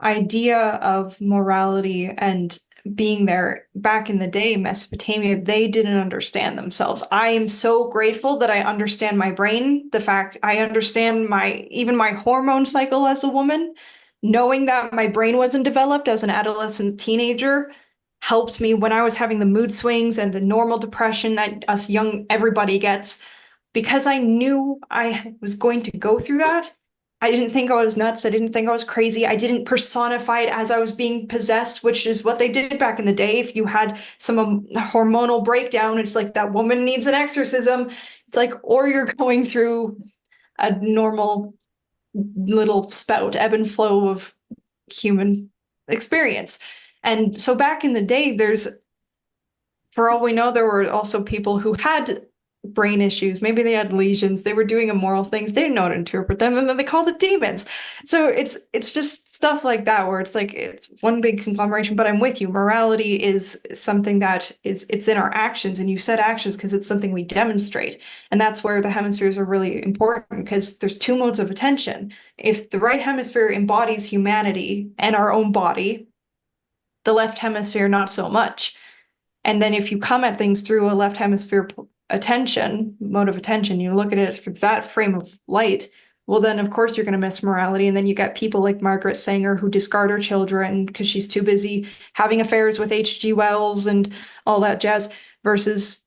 idea of morality and being there, back in the day, Mesopotamia, they didn't understand themselves. I am so grateful that I understand my brain, the fact I understand even my hormone cycle as a woman. Knowing that my brain wasn't developed as an adolescent teenager helped me when I was having the mood swings and the normal depression that us young everybody gets, because I knew I was going to go through that. I didn't think I was nuts. I didn't think I was crazy. I didn't personify it as I was being possessed, which is what they did back in the day. If you had some hormonal breakdown, it's like that woman needs an exorcism. It's like, or you're going through a normal little spout, ebb and flow of human experience. And so back in the day, for all we know, there were also people who had brain issues. Maybe they had lesions. They were doing immoral things. They didn't know how to interpret them, and then they called it demons. So it's just stuff like that, where it's like it's one big conglomeration. But I'm with you. Morality is something that it's in our actions, and you said actions because it's something we demonstrate, and that's where the hemispheres are really important, because there's two modes of attention. If the right hemisphere embodies humanity and our own body, the left hemisphere not so much. And then if you come at things through a left hemisphere mode of attention, you look at it through that frame of light, well, then of course you're going to miss morality. And then you get people like Margaret Sanger who discard her children because she's too busy having affairs with H.G. Wells and all that jazz, versus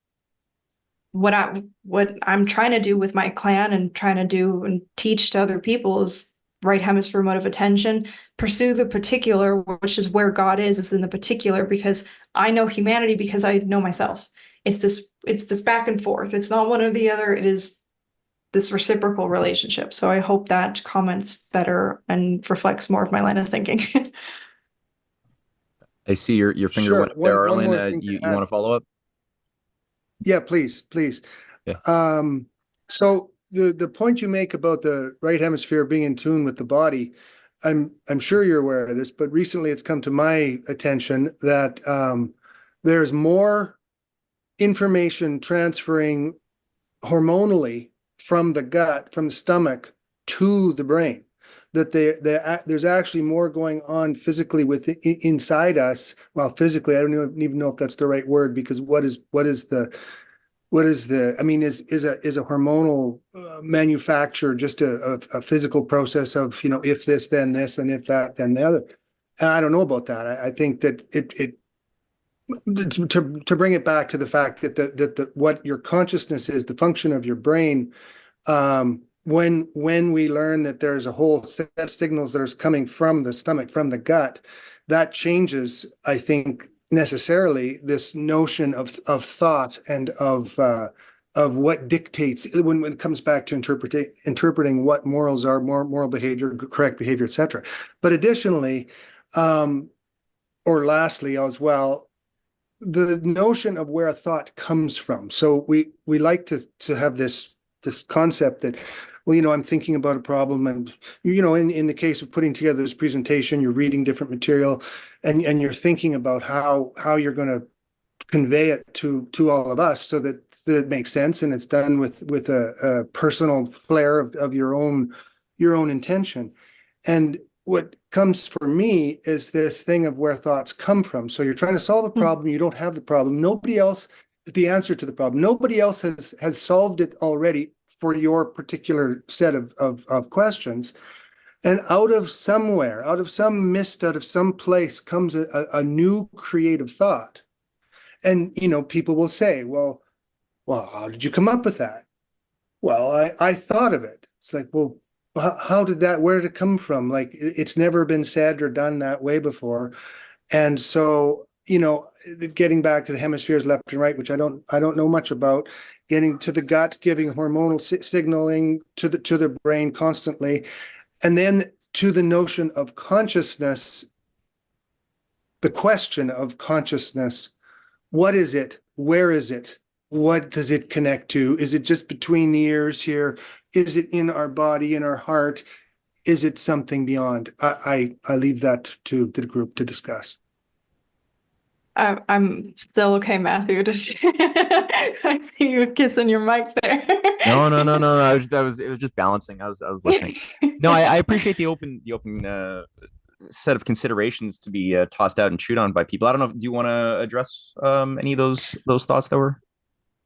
what I'm trying to do with my clan and trying to do and teach to other people is right hemisphere mode of attention. Pursue the particular, which is where God is in the particular, because I know humanity because I know myself. It's this back and forth. It's not one or the other. It is this reciprocal relationship. So I hope that comments better and reflects more of my line of thinking. I see your finger Sure. went up there, One more Arlen. thing to You add. want to follow up? Yeah, please. Yeah. So the point you make about the right hemisphere being in tune with the body, I'm sure you're aware of this, but recently it's come to my attention that there's more information transferring hormonally from the gut, from the stomach to the brain. That there's actually more going on physically inside us. Well, physically, I don't even know if that's the right word, because what is a hormonal manufacture just a physical process of, if this, then this, and if that, then the other. And I don't know about that. I think that it to bring it back to the fact that what your consciousness is, the function of your brain, when we learn that there's a whole set of signals that are coming from the stomach, from the gut, that changes, I think, necessarily this notion of thought and of what dictates when it comes back to interpreting what morals are, moral behavior, correct behavior, etc. But additionally, or lastly as well, the notion of where a thought comes from. So we like to have this concept that, well, I'm thinking about a problem, and in the case of putting together this presentation, you're reading different material, and you're thinking about how you're going to convey it to all of us so that it makes sense, and it's done with a personal flair of your own intention. And what comes for me is this thing of where thoughts come from. So you're trying to solve a problem, you don't have the problem. Nobody else, the answer to the problem, nobody else has solved it already for your particular set of questions. And out of somewhere, out of some mist, out of some place comes a new creative thought. And, people will say, well, how did you come up with that? Well, I thought of it. It's like, well, where did it come from? Like, it's never been said or done that way before. And so, getting back to the hemispheres left and right, which I don't know much about, getting to the gut, giving hormonal signaling to the brain constantly, and then to the notion of consciousness, the question of consciousness. What is it? Where is it? What does it connect to? Is it just between the ears here? Is it in our body, in our heart? Is it something beyond? I leave that to the group to discuss. I'm still okay, Matthew. I see you kissing your mic there. No. It was just balancing. I was listening. No, I appreciate the open set of considerations to be tossed out and chewed on by people. I don't know. Do you want to address any of those thoughts that were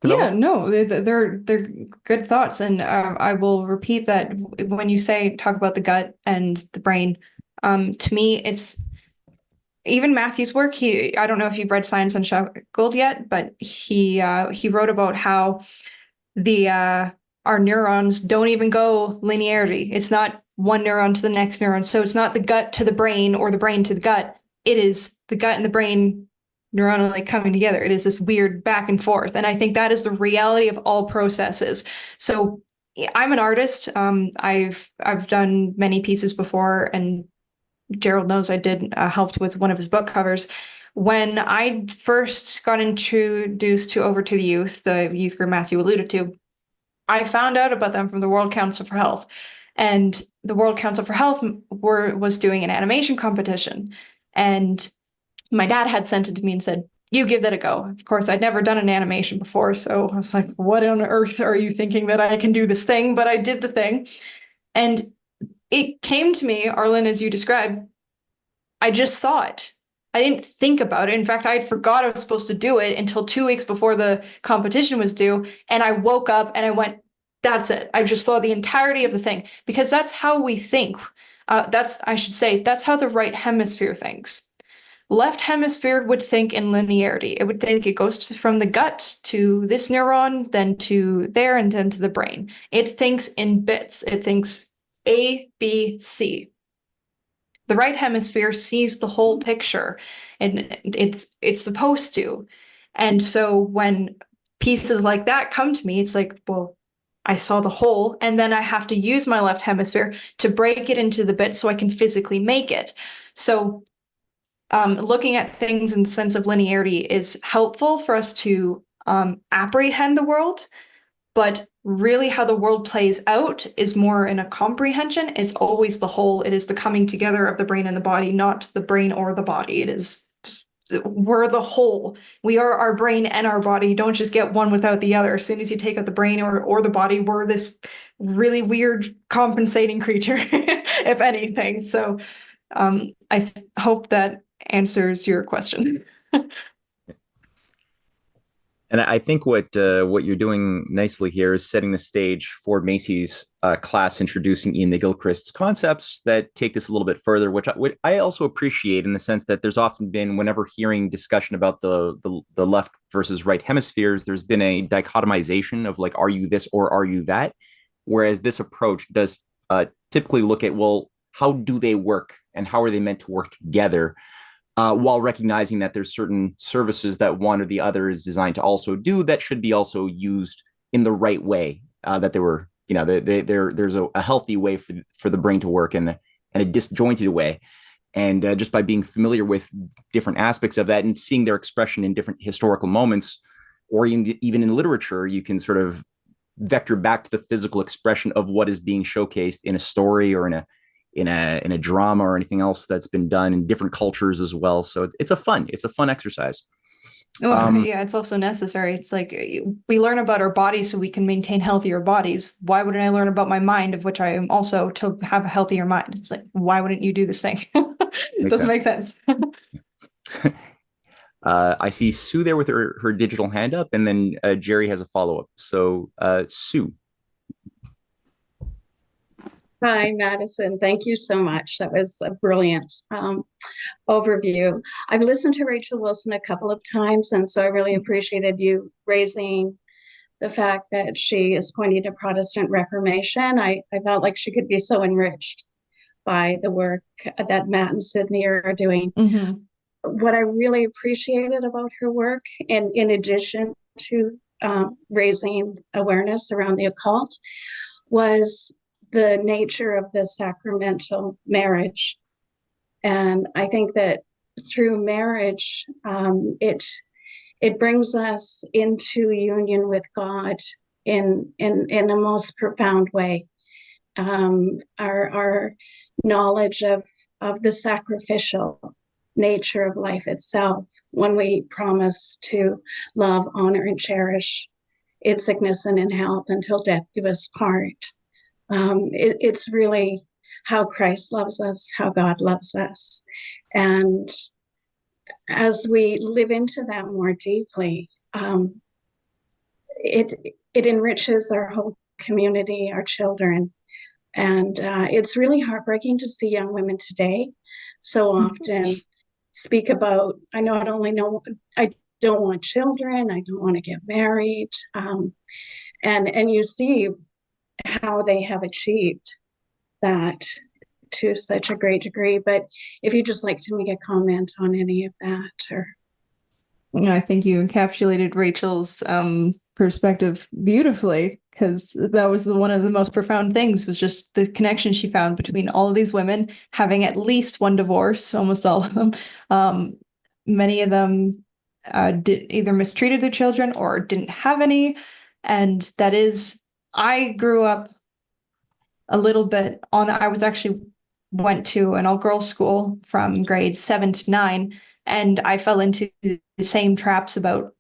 developed? Yeah, no, they're good thoughts, and I will repeat that when you talk about the gut and the brain. To me, it's even Matthew's work. I don't know if you've read Science Unshackled yet, but he wrote about how our neurons don't even go linearity. It's not one neuron to the next neuron. So it's not the gut to the brain or the brain to the gut. It is the gut and the brain neuronally coming together. It is this weird back and forth. And I think that is the reality of all processes. So I'm an artist. I've done many pieces before, and Gerald knows I did helped with one of his book covers. When I first got introduced to Over to the youth group Matthew alluded to, I found out about them from the World Council for Health. And the World Council for Health was doing an animation competition. And my dad had sent it to me and said, you give that a go. Of course, I'd never done an animation before. So I was like, what on earth are you thinking that I can do this thing? But I did the thing. And it came to me, Arlen, as you described, I just saw it. I didn't think about it. In fact, I had forgot I was supposed to do it until 2 weeks before the competition was due. And I woke up and I went, that's it. I just saw the entirety of the thing, because that's how we think. That's how the right hemisphere thinks. Left hemisphere would think in linearity. It would think it goes from the gut to this neuron, then to there, and then to the brain. It thinks in bits. It thinks A, B, C. The right hemisphere sees the whole picture, and it's supposed to. And so when pieces like that come to me, it's like, well, I saw the whole, and then I have to use my left hemisphere to break it into the bits so I can physically make it. So looking at things in the sense of linearity is helpful for us to apprehend the world, but really how the world plays out is more in a comprehension. It's always the whole. It is the coming together of the brain and the body, not the brain or the body. We're the whole. We are our brain and our body. You don't just get one without the other. As soon as you take out the brain or the body, we're this really weird compensating creature, if anything. So I hope that answers your question. And I think what you're doing nicely here is setting the stage for Macy's class introducing Ian McGilchrist's concepts that take this a little bit further, which I also appreciate in the sense that there's often been, whenever hearing discussion about the left versus right hemispheres, there's been a dichotomization of like, are you this or are you that? Whereas this approach does typically look at, well, how do they work and how are they meant to work together? While recognizing that there's certain services that one or the other is designed to also do that should be also used in the right way, that they were, there's a healthy way for the brain to work and a disjointed way. And just by being familiar with different aspects of that and seeing their expression in different historical moments, or even in literature, you can sort of vector back to the physical expression of what is being showcased in a story or in a drama or anything else that's been done in different cultures as well. So it's a fun exercise. Yeah, it's also necessary. It's like we learn about our bodies so we can maintain healthier bodies. Why wouldn't I learn about my mind, of which I am also, to have a healthier mind? It's like, why wouldn't you do this thing? It doesn't make sense. I see Sue there with her digital hand up, and then Jerry has a follow-up. So Sue. Hi, Madison. Thank you so much. That was a brilliant overview. I've listened to Rachel Wilson a couple of times, and so I really appreciated you raising the fact that she is pointing to Protestant Reformation. I felt like she could be so enriched by the work that Matt and Sydney are doing. Mm-hmm. What I really appreciated about her work, and in addition to raising awareness around the occult, was the nature of the sacramental marriage. And I think that through marriage, it brings us into union with God in a most profound way. Our knowledge of the sacrificial nature of life itself, when we promise to love, honor, and cherish in sickness and in health until death do us part. It's really how Christ loves us, how God loves us. And as we live into that more deeply, it enriches our whole community, our children. And it's really heartbreaking to see young women today so often speak about, I don't want children, I don't want to get married. And you see how they have achieved that to such a great degree. But if you'd just like to make a comment on any of that, or I think you encapsulated Rachel's perspective beautifully, because that was one of the most profound things, was just the connection she found between all of these women having at least one divorce, almost all of them. Many of them did either mistreated their children or didn't have any. And that is, I grew up a little bit I was actually went to an all-girls school from grade 7 to 9, and I fell into the same traps about,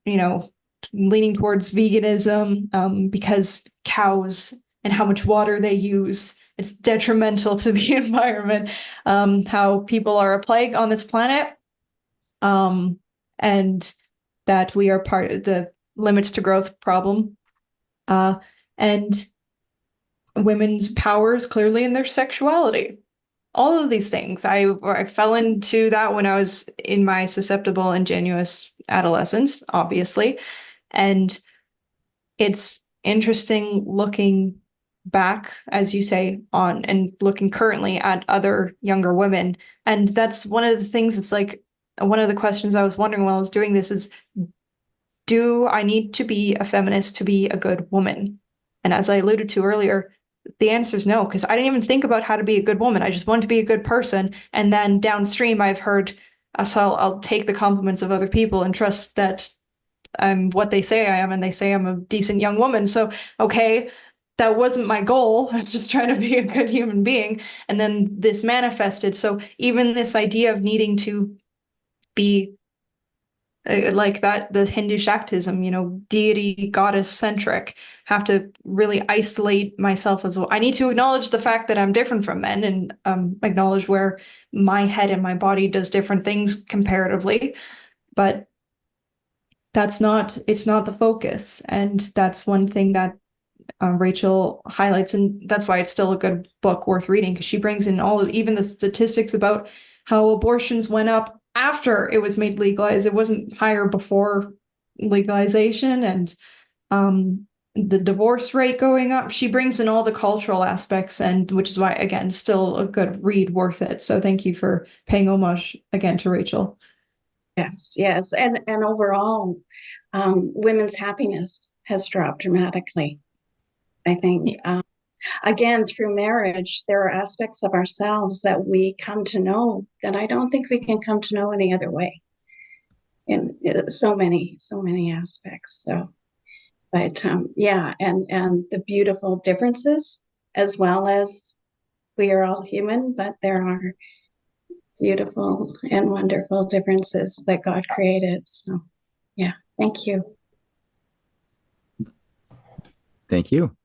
leaning towards veganism, because cows and how much water they use, it's detrimental to the environment, how people are a plague on this planet, and that we are part of the limits to growth problem, and women's powers clearly in their sexuality. All of these things. I fell into that when I was in my susceptible, ingenuous adolescence, obviously. And it's interesting looking back, as you say, on and looking currently at other younger women. And that's one of the things, it's like one of the questions I was wondering while I was doing this is, do I need to be a feminist to be a good woman? And as I alluded to earlier, the answer is no, because I didn't even think about how to be a good woman. I just wanted to be a good person. And then downstream, I've heard, so I'll take the compliments of other people and trust that I'm what they say I am, and they say I'm a decent young woman. So, okay, that wasn't my goal. I was just trying to be a good human being. And then this manifested. So even this idea of needing to be like that, the Hindu Shaktism, deity, goddess centric, have to really isolate myself as well. I need to acknowledge the fact that I'm different from men, and acknowledge where my head and my body does different things comparatively, but it's not the focus. And that's one thing that Rachel highlights, and that's why it's still a good book worth reading, because she brings in even the statistics about how abortions went up after it was made legalized. It wasn't higher before legalization, and the divorce rate going up. She brings in all the cultural aspects, and which is why, again, still a good read, worth it. So thank you for paying homage again to Rachel. Yes. And overall, women's happiness has dropped dramatically. I think again, through marriage, there are aspects of ourselves that we come to know that I don't think we can come to know any other way. In so many aspects. So, but yeah, and the beautiful differences, as well as we are all human, but there are beautiful and wonderful differences that God created. So, yeah, thank you. Thank you.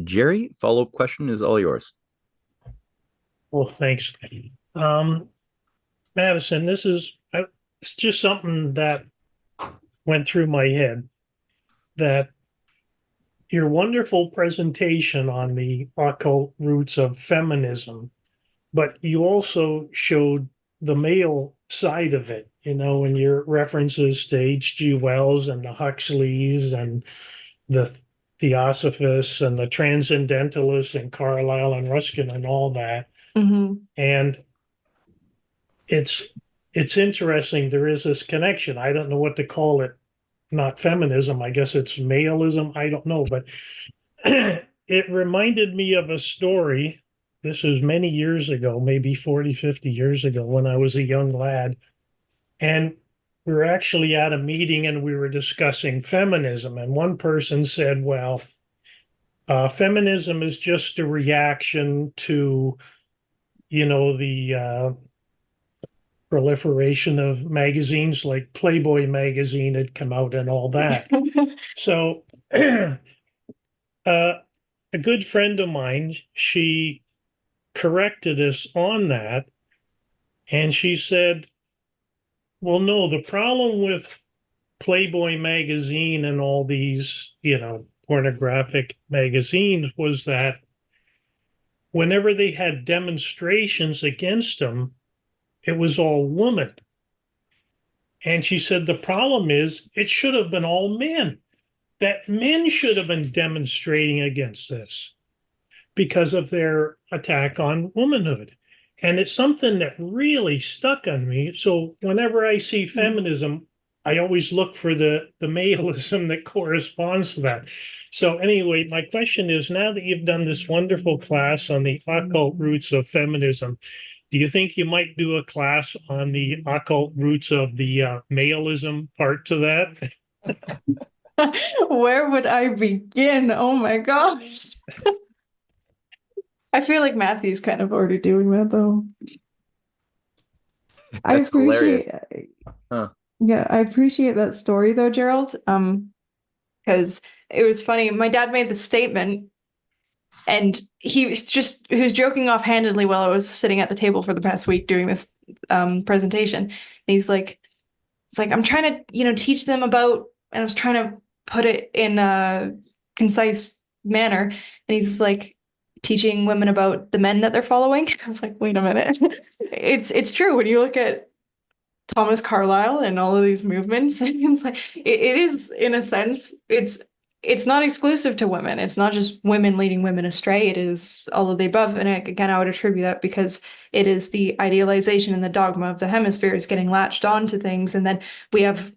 Jerry, follow-up question is all yours. Well, thanks. Madison, it's just something that went through my head, that your wonderful presentation on the occult roots of feminism, but you also showed the male side of it, in your references to H.G. Wells and the Huxleys and the Theosophists and the Transcendentalists and Carlyle and Ruskin and all that. Mm-hmm. And it's interesting. There is this connection. I don't know what to call it. Not feminism. I guess it's maleism. I don't know. But it reminded me of a story. This was many years ago, maybe 40, 50 years ago, when I was a young lad. And we were actually at a meeting and we were discussing feminism. And one person said, well, feminism is just a reaction to, the proliferation of magazines like Playboy magazine had come out and all that. So a good friend of mine, she corrected us on that. And she said, well, no, the problem with Playboy magazine and all these, pornographic magazines was that whenever they had demonstrations against them, it was all women. And she said, the problem is it should have been all men, that men should have been demonstrating against this because of their attack on womanhood. And it's something that really stuck on me. So whenever I see feminism, I always look for the maleism that corresponds to that. So anyway, my question is, now that you've done this wonderful class on the occult roots of feminism, do you think you might do a class on the occult roots of the maleism part to that? Where would I begin? Oh my gosh. I feel like Matthew's kind of already doing that though. I appreciate Yeah, I appreciate that story though, Gerald. Because it was funny. My dad made the statement and he was joking offhandedly while I was sitting at the table for the past week doing this presentation. And he's like, it's like I'm trying to, teach them about, and I was trying to put it in a concise manner. And he's like, teaching women about the men that they're following. I was like, wait a minute. It's true. When you look at Thomas Carlyle and all of these movements, it's like it is, in a sense, it's not exclusive to women. It's not just women leading women astray. It is all of the above. And again, I would attribute that because it is the idealization and the dogma of the hemispheres getting latched onto things. And then we have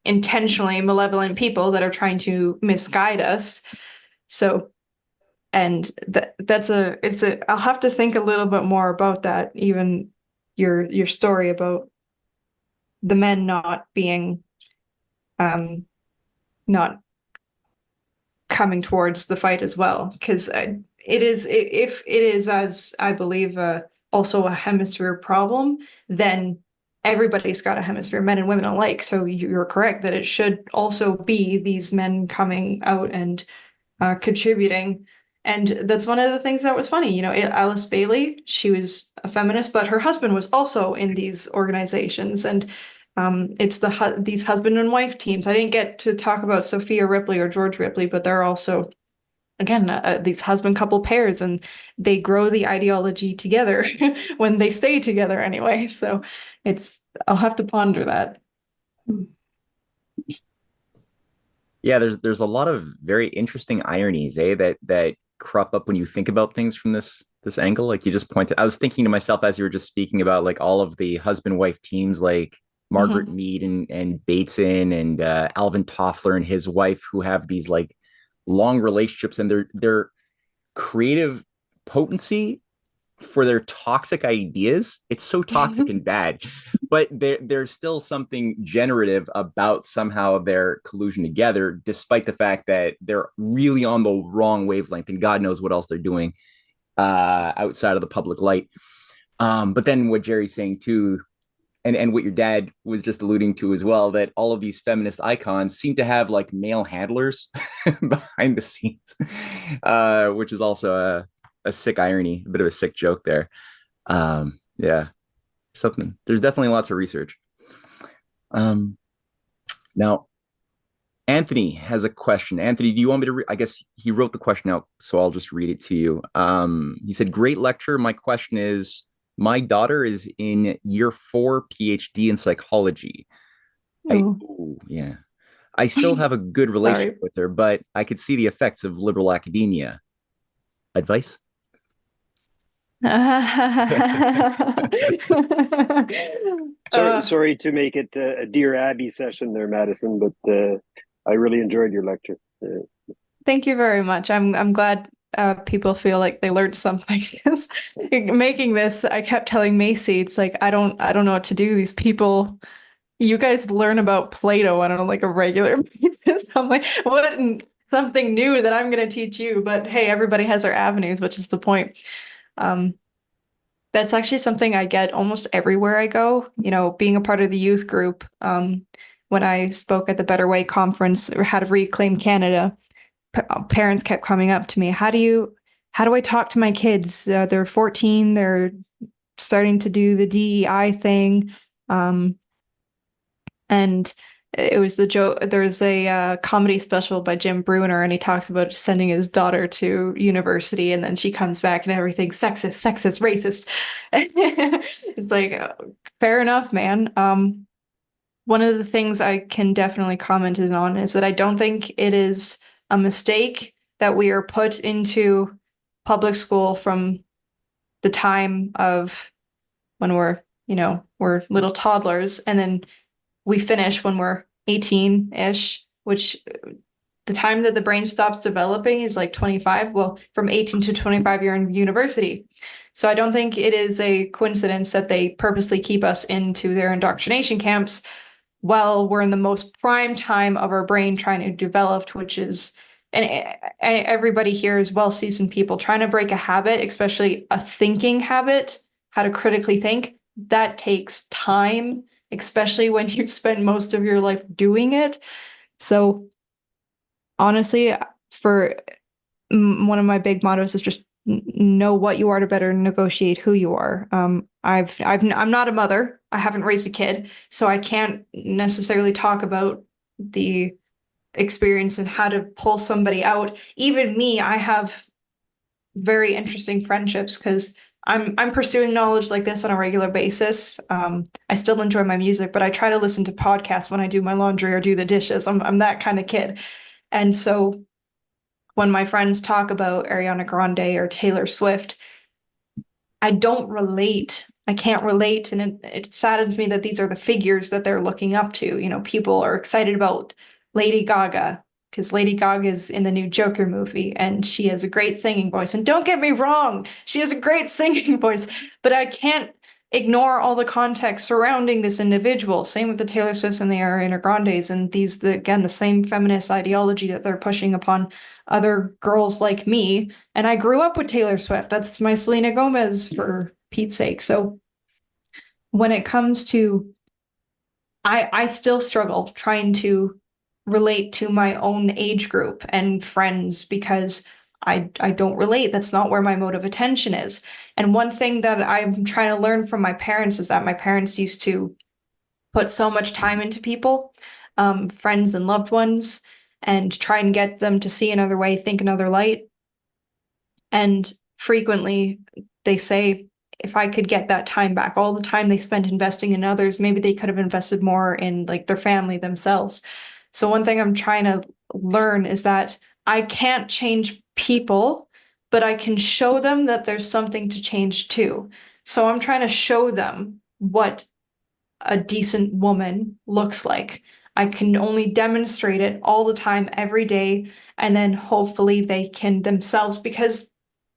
intentionally malevolent people that are trying to misguide us. So, and I'll have to think a little bit more about that, even your story about the men not being not coming towards the fight as well, because if it is, as I believe, also a hemisphere problem, then everybody's got a hemisphere, men and women alike. So you're correct that it should also be these men coming out and contributing. And that's one of the things that was funny. Alice Bailey, she was a feminist, but her husband was also in these organizations. And it's these husband and wife teams. I didn't get to talk about Sophia Ripley or George Ripley, but they're also, again, these husband couple pairs, and they grow the ideology together when they stay together anyway. So I'll have to ponder that. Yeah, there's a lot of very interesting ironies, that crop up when you think about things from this angle. Like you just pointed, I was thinking to myself as you were just speaking about like all of the husband-wife teams, like Margaret Mead and Bateson and Alvin Toffler and his wife, who have these like long relationships, and their creative potency for their toxic ideas. It's so toxic and bad, but there's still something generative about somehow their collusion together, despite the fact that they're really on the wrong wavelength, and God knows what else they're doing outside of the public light. But then what Jerry's saying too, and what your dad was just alluding to as well, that all of these feminist icons seem to have like male handlers behind the scenes, which is also a sick irony, a bit of a sick joke there. Yeah, something. There's definitely lots of research. Now, Anthony has a question. Anthony, do you want me to I guess he wrote the question out, so I'll just read it to you. He said, "Great lecture. My question is, my daughter is in year 4 PhD in psychology. Yeah. I still have a good relationship with her, but I could see the effects of liberal academia. Advice?" Sorry to make it a Dear Abby session there, Madison, but I really enjoyed your lecture. Thank you very much. I'm glad people feel like they learned something. Making this, I kept telling Macy, it's like I don't know what to do. These people, you guys learn about Plato on like a regular basis. I'm like, what? Something new that I'm going to teach you. But hey, everybody has their avenues, which is the point. That's actually something I get almost everywhere I go. You know, being a part of the youth group. When I spoke at the Better Way conference, or How to Reclaim Canada, parents kept coming up to me. How do I talk to my kids? They're 14. They're starting to do the DEI thing. And it was the joke. There's a comedy special by Jim Bruner, and he talks about sending his daughter to university, and then she comes back and everything's sexist, racist. It's like, fair enough, man. One of the things I can definitely comment on is that I don't think it is a mistake that we are put into public school from the time of when we're little toddlers, and then we finish when we're 18-ish, which the time that the brain stops developing is like 25. Well, from 18 to 25, you're in university. So I don't think it is a coincidence that they purposely keep us into their indoctrination camps while we're in the most prime time of our brain trying to develop, which is, and everybody here is well-seasoned people trying to break a habit, especially a thinking habit, how to critically think. That takes time, especially when you spend most of your life doing it. So honestly, for one of my big mottos is just know what you are to better negotiate who you are. I'm not a mother. I haven't raised a kid, so I can't necessarily talk about the experience and how to pull somebody out. Even me, I have very interesting friendships because I'm pursuing knowledge like this on a regular basis. I still enjoy my music, but I try to listen to podcasts when I do my laundry or do the dishes. I'm that kind of kid. And so when my friends talk about Ariana Grande or Taylor Swift, I don't relate. I can't relate. And it saddens me that these are the figures that they're looking up to. You know, people are excited about Lady Gaga because Lady Gaga is in the new Joker movie and she has a great singing voice. And don't get me wrong, she has a great singing voice, but I can't ignore all the context surrounding this individual. Same with the Taylor Swifts and the Ariana Grandes, and again, the same feminist ideology that they're pushing upon other girls like me. And I grew up with Taylor Swift. That's my Selena Gomez, for Pete's sake. So when it comes to, I still struggle trying to relate to my own age group and friends because I don't relate. That's not where my mode of attention is. And one thing that I'm trying to learn from my parents is that my parents used to put so much time into people, friends and loved ones, and try and get them to see another way, think another light. And frequently they say, if I could get that time back, all the time they spent investing in others, maybe they could have invested more in like their family themselves. So one thing I'm trying to learn is that I can't change people, but I can show them that there's something to change too. So I'm trying to show them what a decent woman looks like. I can only demonstrate it all the time, every day, and then hopefully they can themselves, because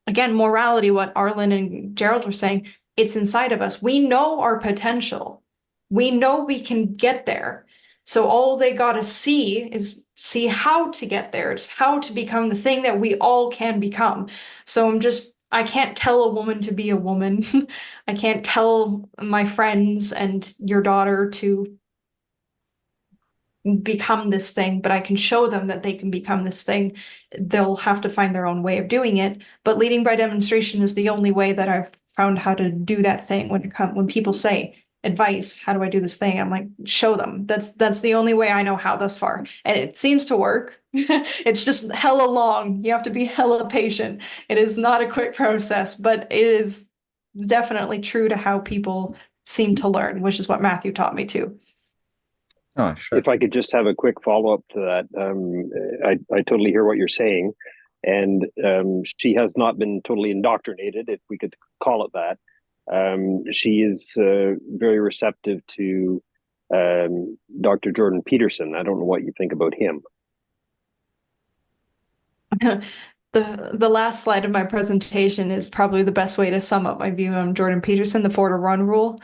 again, morality, what Arlen and Gerald were saying, it's inside of us. We know our potential. We know we can get there. So all they got to see how to get there. It's how to become the thing that we all can become. So I can't tell a woman to be a woman. I can't tell my friends and your daughter to become this thing, but I can show them that they can become this thing. They'll have to find their own way of doing it. But leading by demonstration is the only way that I've found how to do that thing. When people say advice, how do I do this thing? I'm like, show them. That's the only way I know how thus far. And it seems to work. It's just hella long. You have to be hella patient. It is not a quick process, but it is definitely true to how people seem to learn, which is what Matthew taught me too. Oh, sure. If I could just have a quick follow up to that, I totally hear what you're saying, and she has not been totally indoctrinated, if we could call it that. She is very receptive to Dr. Jordan Peterson. I don't know what you think about him. The last slide of my presentation is probably the best way to sum up my view on Jordan Peterson, the 4 to 1 rule.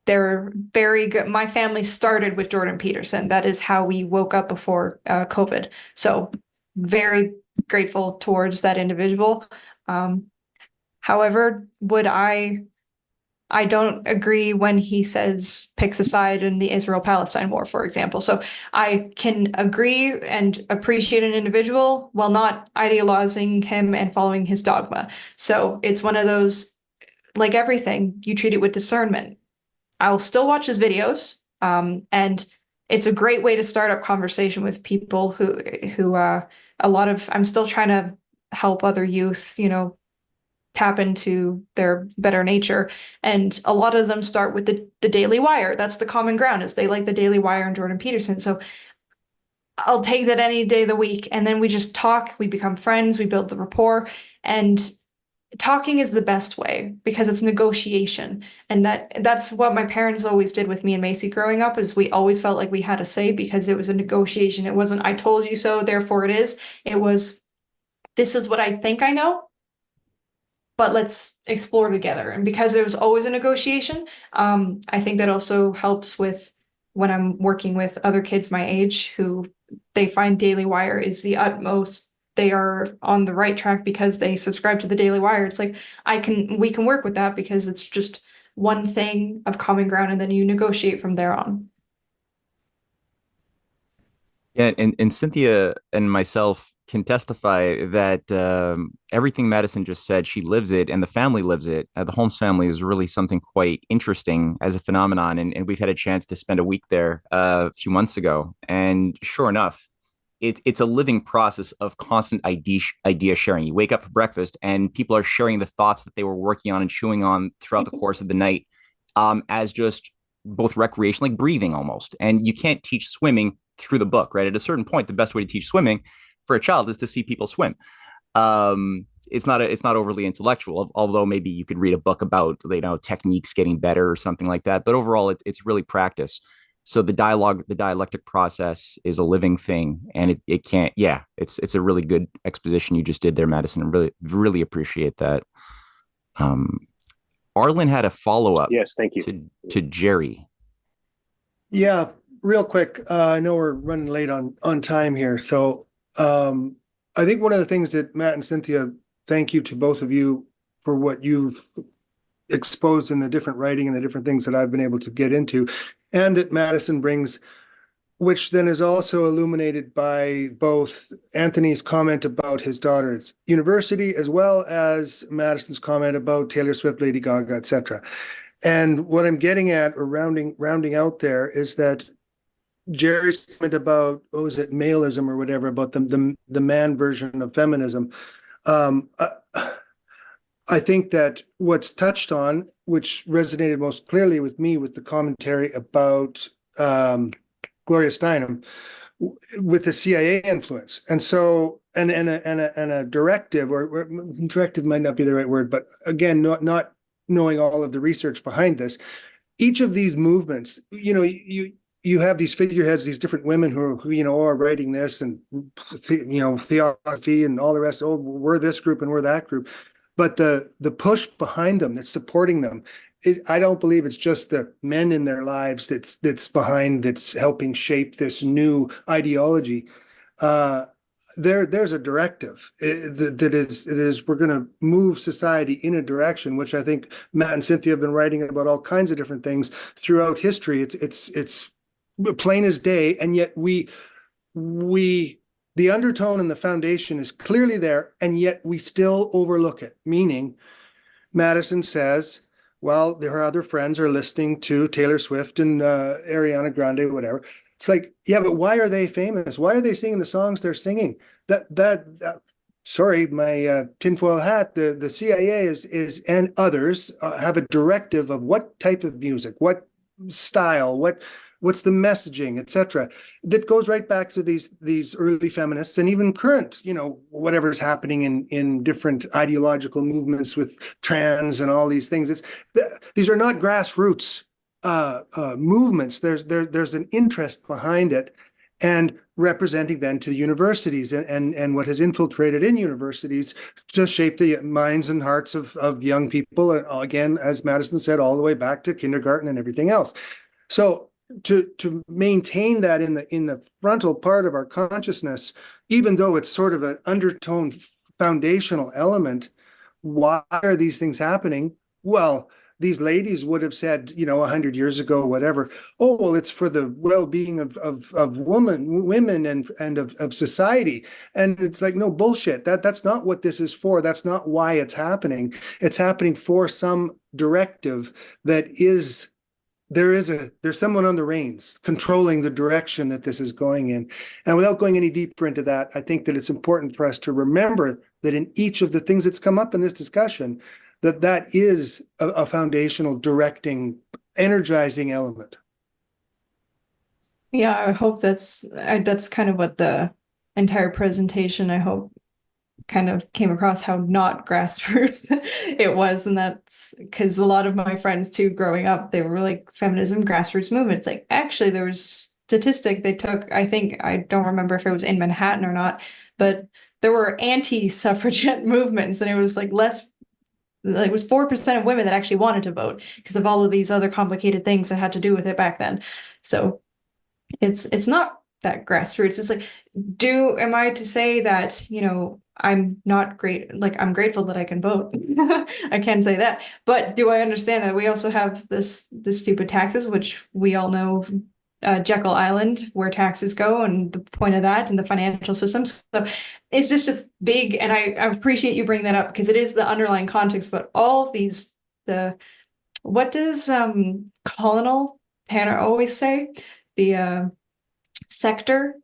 They're very good. My family started with Jordan Peterson. That is how we woke up before COVID. So very grateful towards that individual. However, I don't agree when he says picks a side in the Israel-Palestine war, for example. So I can agree and appreciate an individual while not idealizing him and following his dogma. So it's one of those, like everything, you treat it with discernment. I will still watch his videos, and it's a great way to start up conversation with people who I'm still trying to help other youth, tap into their better nature. And a lot of them start with the Daily Wire. That's the common ground, is they like the Daily Wire and Jordan Peterson. So I'll take that any day of the week. And then we just talk, we become friends, we build the rapport, and talking is the best way because it's negotiation. And that's what my parents always did with me and Macy growing up, is we always felt like we had a say because it was a negotiation. It wasn't, I told you so, therefore it is. It was, this is what I think I know, but let's explore together. And because there was always a negotiation, I think that also helps with when I'm working with other kids my age who they find Daily Wire is the utmost. They are on the right track because they subscribe to the Daily Wire. It's like, we can work with that because it's just one thing of common ground, and then you negotiate from there on. Yeah, and Cynthia and myself can testify that everything Madison just said, she lives it, and the family lives it. The Holmes family is really something quite interesting as a phenomenon, and we've had a chance to spend a week there a few months ago. And sure enough, it's a living process of constant idea sharing. You wake up for breakfast, and people are sharing the thoughts that they were working on and chewing on throughout the course of the night, as just both recreation, like breathing almost. And you can't teach swimming through the book, right? At a certain point, the best way to teach swimming for a child is to see people swim. It's not overly intellectual, although maybe you could read a book about techniques getting better or something like that. But overall, it's really practice. So the dialectic process is a living thing, and it can't. Yeah, it's a really good exposition you just did there, Madison. I really appreciate that. Arlen had a follow up. Yes, thank you to Jerry. Yeah, real quick. I know we're running late on time here, so I think one of the things that Matt and Cynthia, thank you to both of you for what you've exposed in the different writing and the different things that I've been able to get into, and that Madison brings, which then is also illuminated by both Anthony's comment about his daughter's university, as well as Madison's comment about Taylor Swift, Lady Gaga, etc. And what I'm getting at, or rounding out there, is that Jerry's comment about, what was it, maleism or whatever, about the man version of feminism. I think that what's touched on, which resonated most clearly with me, with the commentary about Gloria Steinem with the CIA influence, and so and a directive, or directive might not be the right word, but again, not knowing all of the research behind this. Each of these movements, you have these figureheads, these different women who are writing this and theosophy and all the rest. Oh, we're this group and we're that group, but the push behind them that's supporting them, I don't believe it's just the men in their lives that's helping shape this new ideology. There's a directive that is we're going to move society in a direction, which I think Matt and Cynthia have been writing about all kinds of different things throughout history. It's plain as day, and yet we the undertone and the foundation is clearly there, and yet we still overlook it. Meaning, Madison says, well, her other friends are listening to Taylor Swift and Ariana Grande, whatever. It's like, yeah, but why are they famous? Why are they singing the songs they're singing? Sorry, my tinfoil hat. The CIA is and others have a directive of what type of music, what style, what's the messaging, etc. That goes right back to these early feminists and even current, whatever's happening in different ideological movements with trans and all these things. These are not grassroots movements. There's an interest behind it, and representing then to the universities and what has infiltrated in universities to shape the minds and hearts of young people. And again, as Madison said, all the way back to kindergarten and everything else. So to maintain that in the frontal part of our consciousness, even though it's sort of an undertone foundational element, why are these things happening? Well, these ladies would have said, 100 years ago, whatever, oh, well, it's for the well-being of women and of society. And it's like, no, bullshit. That's not what this is for. That's not why it's happening. It's happening for some directive that is, there's someone on the reins controlling the direction that this is going in. And without going any deeper into that, I think that it's important for us to remember that in each of the things that's come up in this discussion, that is a foundational, directing, energizing element. Yeah, I hope that's kind of what the entire presentation, I hope, kind of came across, how not grassroots it was. And that's because a lot of my friends too, growing up, they were like, feminism, grassroots movement. It's like, actually, there was a statistic they took, I think, I don't remember if it was in Manhattan or not, but there were anti-suffragette movements, and it was like it was 4% of women that actually wanted to vote because of all of these other complicated things that had to do with it back then. So it's not that grassroots. It's like, am I to say that, I'm not great, like, I'm grateful that I can vote. I can say that. But do I understand that we also have this stupid taxes, which we all know, Jekyll Island, where taxes go, and the point of that, and the financial systems. So it's just big, and I appreciate you bringing that up because it is the underlying context. But all these, what does Colonel Tanner always say? The sector,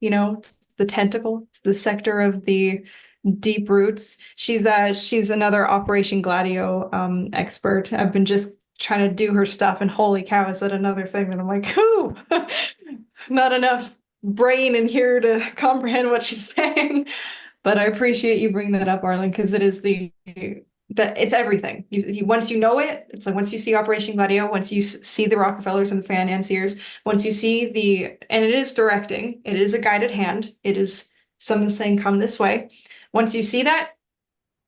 the tentacle, the sector of the deep roots. She's another Operation Gladio expert. I've been just trying to do her stuff, and holy cow, is that another thing that I'm like, whoo, not enough brain in here to comprehend what she's saying. But I appreciate you bringing that up, Arlen, because it is it's everything. Once you know it, it's like, once you see Operation Gladio, once you see the Rockefellers and the financiers, once you see and it is directing, it is a guided hand, it is someone saying, come this way. Once you see that,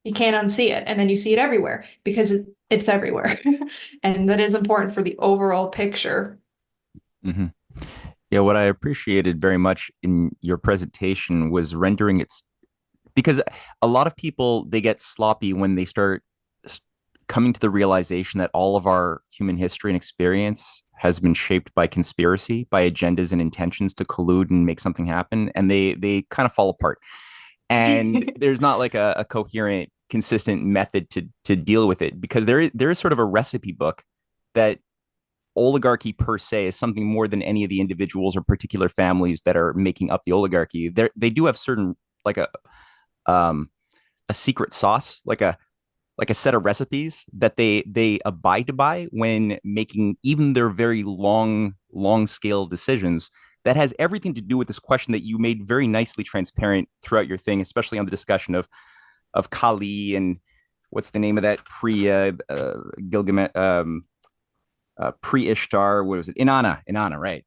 you can't unsee it. And then you see it everywhere because it's everywhere. And that is important for the overall picture. Mm-hmm. Yeah, what I appreciated very much in your presentation was rendering because a lot of people, they get sloppy when they start coming to the realization that all of our human history and experience has been shaped by conspiracy, by agendas and intentions to collude and make something happen. And they kind of fall apart. And there's not like a coherent, consistent method to deal with it, because there is sort of a recipe book that oligarchy per se is something more than any of the individuals or particular families that are making up the oligarchy. They do have certain, like a secret sauce, like a set of recipes that they abide by when making even their very long scale decisions. That has everything to do with this question that you made very nicely transparent throughout your thing, especially on the discussion of Kali and what's the name of that Gilgamesh, pre-Ishtar, what was it? Inanna, right?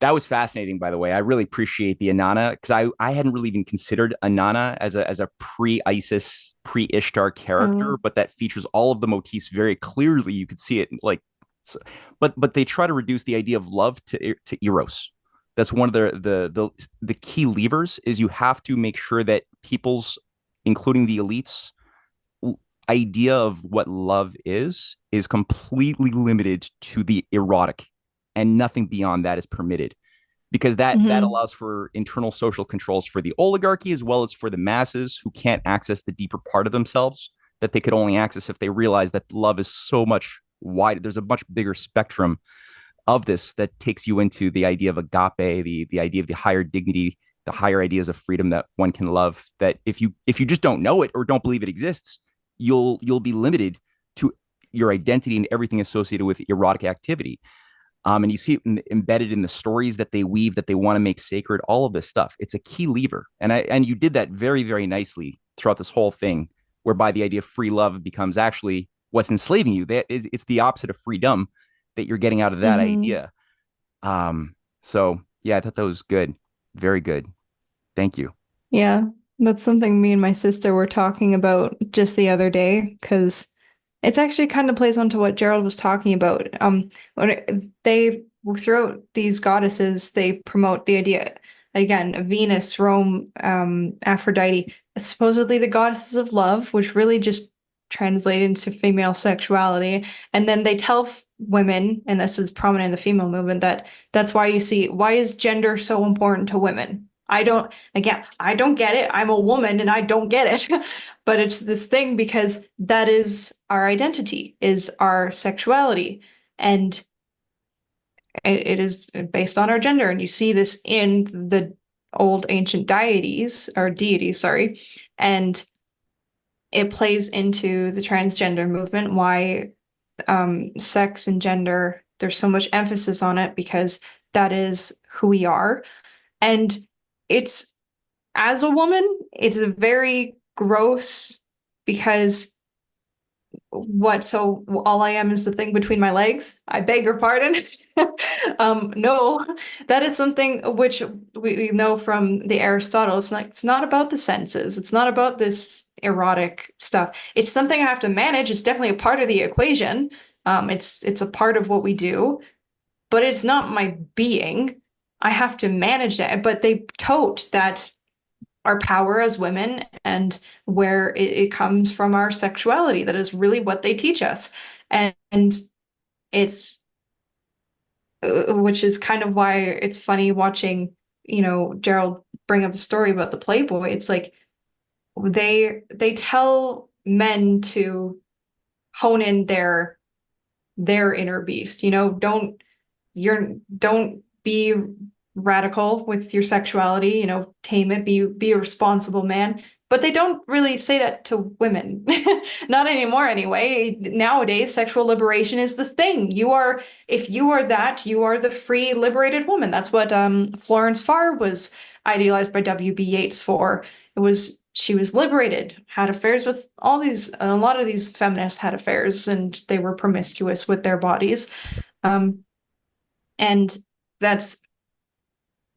That was fascinating, by the way. I really appreciate the Inanna, because I hadn't really even considered Inanna as a pre-Isis, pre-Ishtar character, but that features all of the motifs very clearly. You could see it like, so, but they try to reduce the idea of love to eros. That's one of the key levers. Is you have to make sure that people's, including the elites, idea of what love is completely limited to the erotic, and nothing beyond that is permitted, because that allows for internal social controls for the oligarchy as well as for the masses who can't access the deeper part of themselves that they could only access if they realize that love is so much wider. There's a much bigger spectrum of this that takes you into the idea of agape, the idea of the higher dignity, the higher ideas of freedom that one can love, that if you just don't know it or don't believe it exists, you'll be limited to your identity and everything associated with erotic activity. And you see it embedded in the stories that they weave, that they want to make sacred, all of this stuff. It's a key lever. And you did that very, very nicely throughout this whole thing, whereby the idea of free love becomes actually what's enslaving you. It's the opposite of freedom that you're getting out of that idea. So yeah, I thought that was good. Very good. Thank you. Yeah, that's something me and my sister were talking about just the other day, because it's actually kind of plays onto what Gerald was talking about. They, throughout these goddesses, they promote the idea, again, Venus, Rome, Aphrodite, supposedly the goddesses of love, which really just translate into female sexuality. And then they tell women, and this is prominent in the female movement, that's why you see, why is gender so important to women? I don't get it. I'm a woman and I don't get it. But it's this thing because that is our identity, is our sexuality. And it is based on our gender. And you see this in the old ancient deities, sorry. And it plays into the transgender movement, why sex and gender, there's so much emphasis on it, because that is who we are. And it's, as a woman, it's a very gross, because so all I am is the thing between my legs? I beg your pardon. No, that is something which we know from the Aristotle. It's not about the senses. It's not about this erotic stuff. It's something I have to manage. It's definitely a part of the equation. It's a part of what we do, but it's not my being. I have to manage that. But they tote that our power as women, and where it comes from our sexuality. That is really what they teach us. And it's, which is kind of why it's funny watching, Gerald bring up a story about the Playboy. It's like they tell men to hone in their inner beast. Don't be radical with your sexuality, tame it, be a responsible man. But they don't really say that to women. Not anymore anyway. Nowadays, sexual liberation is the thing. If you are that, you are the free, liberated woman. That's what Florence Farr was idealized by W.B. Yeats for. She was liberated, had affairs with a lot of these feminists had affairs, and they were promiscuous with their bodies. And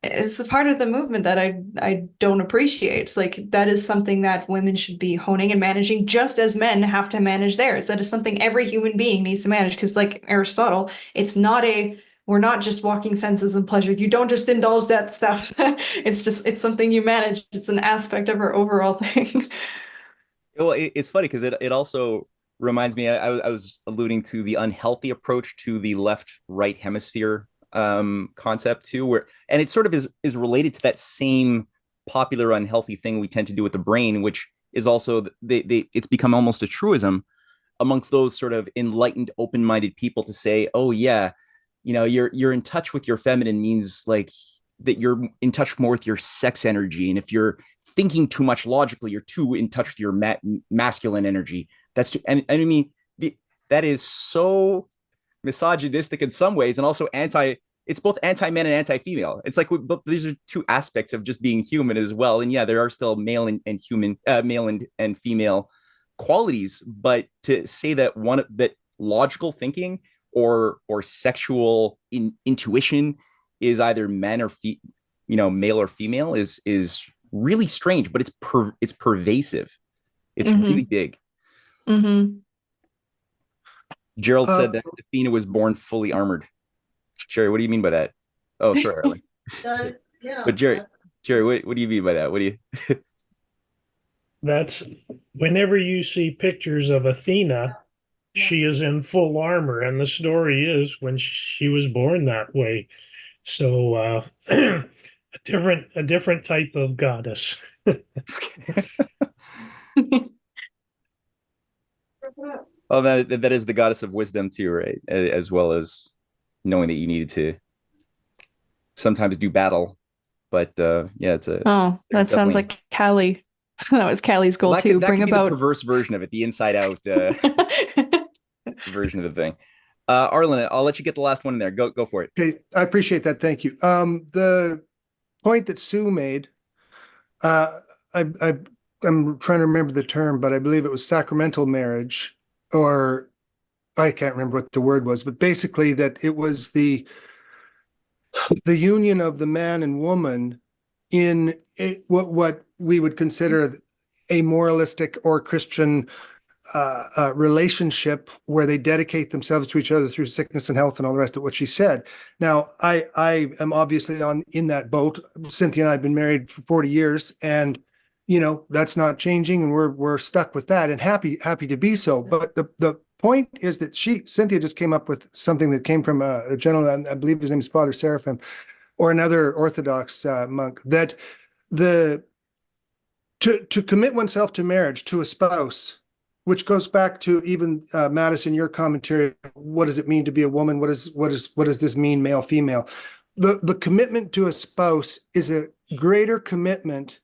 it's a part of the movement that I don't appreciate. It's like, that is something that women should be honing and managing, just as men have to manage theirs. That is something every human being needs to manage, because like Aristotle, we're not just walking senses and pleasure. You don't just indulge that stuff. It's something you manage. It's an aspect of our overall thing. Well, it's funny because it also reminds me, I was alluding to the unhealthy approach to the left-right hemisphere concept too, and it sort of is related to that same popular unhealthy thing we tend to do with the brain, which is also it's become almost a truism amongst those sort of enlightened, open-minded people to say, oh yeah, you're in touch with your feminine means like that you're in touch more with your sex energy, and if you're thinking too much logically, you're too in touch with your masculine energy. And I mean, that is so misogynistic in some ways, and also it's both anti-men and anti-female. It's like, but these are two aspects of just being human as well. And yeah, there are still male and female qualities, but to say that that logical thinking or sexual intuition is either men or male or female is really strange, but it's pervasive. It's really big. Gerald said that Athena was born fully armored. Jerry, what do you mean by that? Oh, sorry, Arlen. Yeah. But Jerry, what do you mean by that? What do you? That's whenever you see pictures of Athena, she is in full armor, and the story is when she was born that way. So a different type of goddess. Oh, that is the goddess of wisdom too, right? As well as knowing that you needed to sometimes do battle. But yeah, that sounds like Callie. That was Callie's goal too. That could be the perverse version of it, the inside out version of the thing. Arlen, I'll let you get the last one in there. Go for it. Okay, I appreciate that. Thank you. The point that Sue made, I'm trying to remember the term, but I believe it was sacramental marriage, or I can't remember what the word was, but basically that it was the union of the man and woman in what we would consider a moralistic or Christian relationship where they dedicate themselves to each other through sickness and health and all the rest of what she said. Now, I am obviously in that boat. Cynthia and I have been married for 40 years, and that's not changing, and we're stuck with that, and happy to be so. But the point is that Cynthia just came up with something that came from a gentleman, I believe his name is Father Seraphim, or another Orthodox monk, that to commit oneself to marriage, to a spouse, which goes back to even Madison, your commentary. What does it mean to be a woman? What does this mean, male, female? The commitment to a spouse is a greater commitment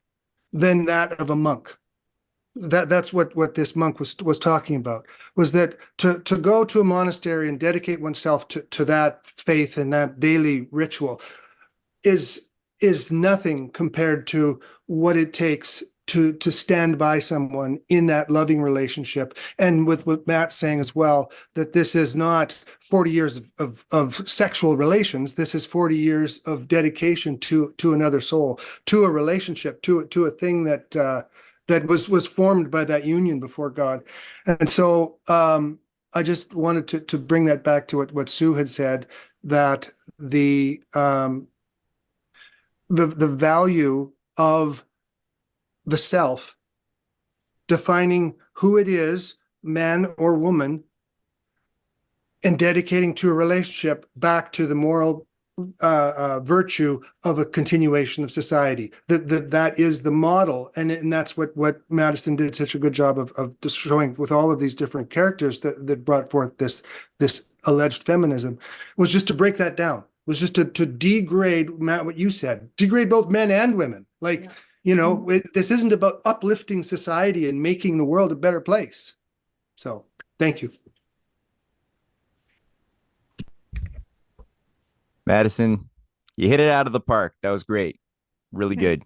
than that of a monk. That's what this monk was talking about, was that to go to a monastery and dedicate oneself to that faith and that daily ritual is nothing compared to what it takes to stand by someone in that loving relationship. And with what Matt's saying as well, that this is not 40 years of sexual relations. This is 40 years of dedication to another soul, to a relationship, to a thing that was formed by that union before God. And so I just wanted to bring that back to what Sue had said, that the value of the self, defining who it is, man or woman, and dedicating to a relationship back to the moral virtue of a continuation of society. That is the model, and that's what Madison did such a good job of showing with all of these different characters that brought forth this alleged feminism, was just to break that down, was just to degrade, Matt, what you said, degrade both men and women. This isn't about uplifting society and making the world a better place. So thank you. Madison, you hit it out of the park. That was great. Really good.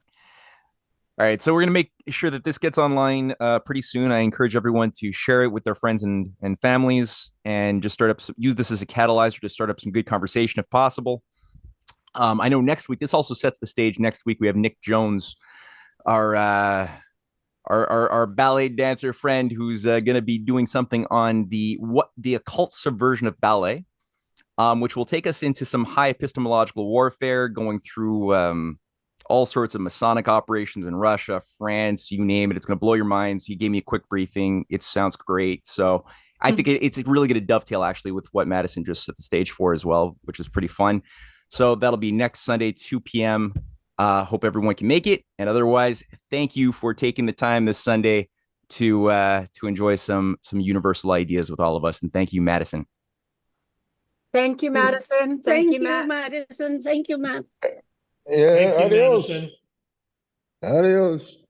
All right. So we're going to make sure that this gets online pretty soon. I encourage everyone to share it with their friends and families, and just use this as a catalyzer to start up some good conversation if possible. I know next week, this also sets the stage. Next week, we have Nick Jones, our ballet dancer friend, who's going to be doing something on the occult subversion of ballet, which will take us into some high epistemological warfare, going through all sorts of Masonic operations in Russia, France, you name it. It's going to blow your minds. He gave me a quick briefing. It sounds great. So I think it's really going to dovetail actually with what Madison just set the stage for as well, which is pretty fun. So that'll be next Sunday, 2 p.m. Hope everyone can make it. And otherwise, thank you for taking the time this Sunday to enjoy some universal ideas with all of us. And thank you, Madison. Thank you, Madison. Thank you, Matt. Madison. Thank you, Matt. Yeah, Thank you, adios. Madison. Adios.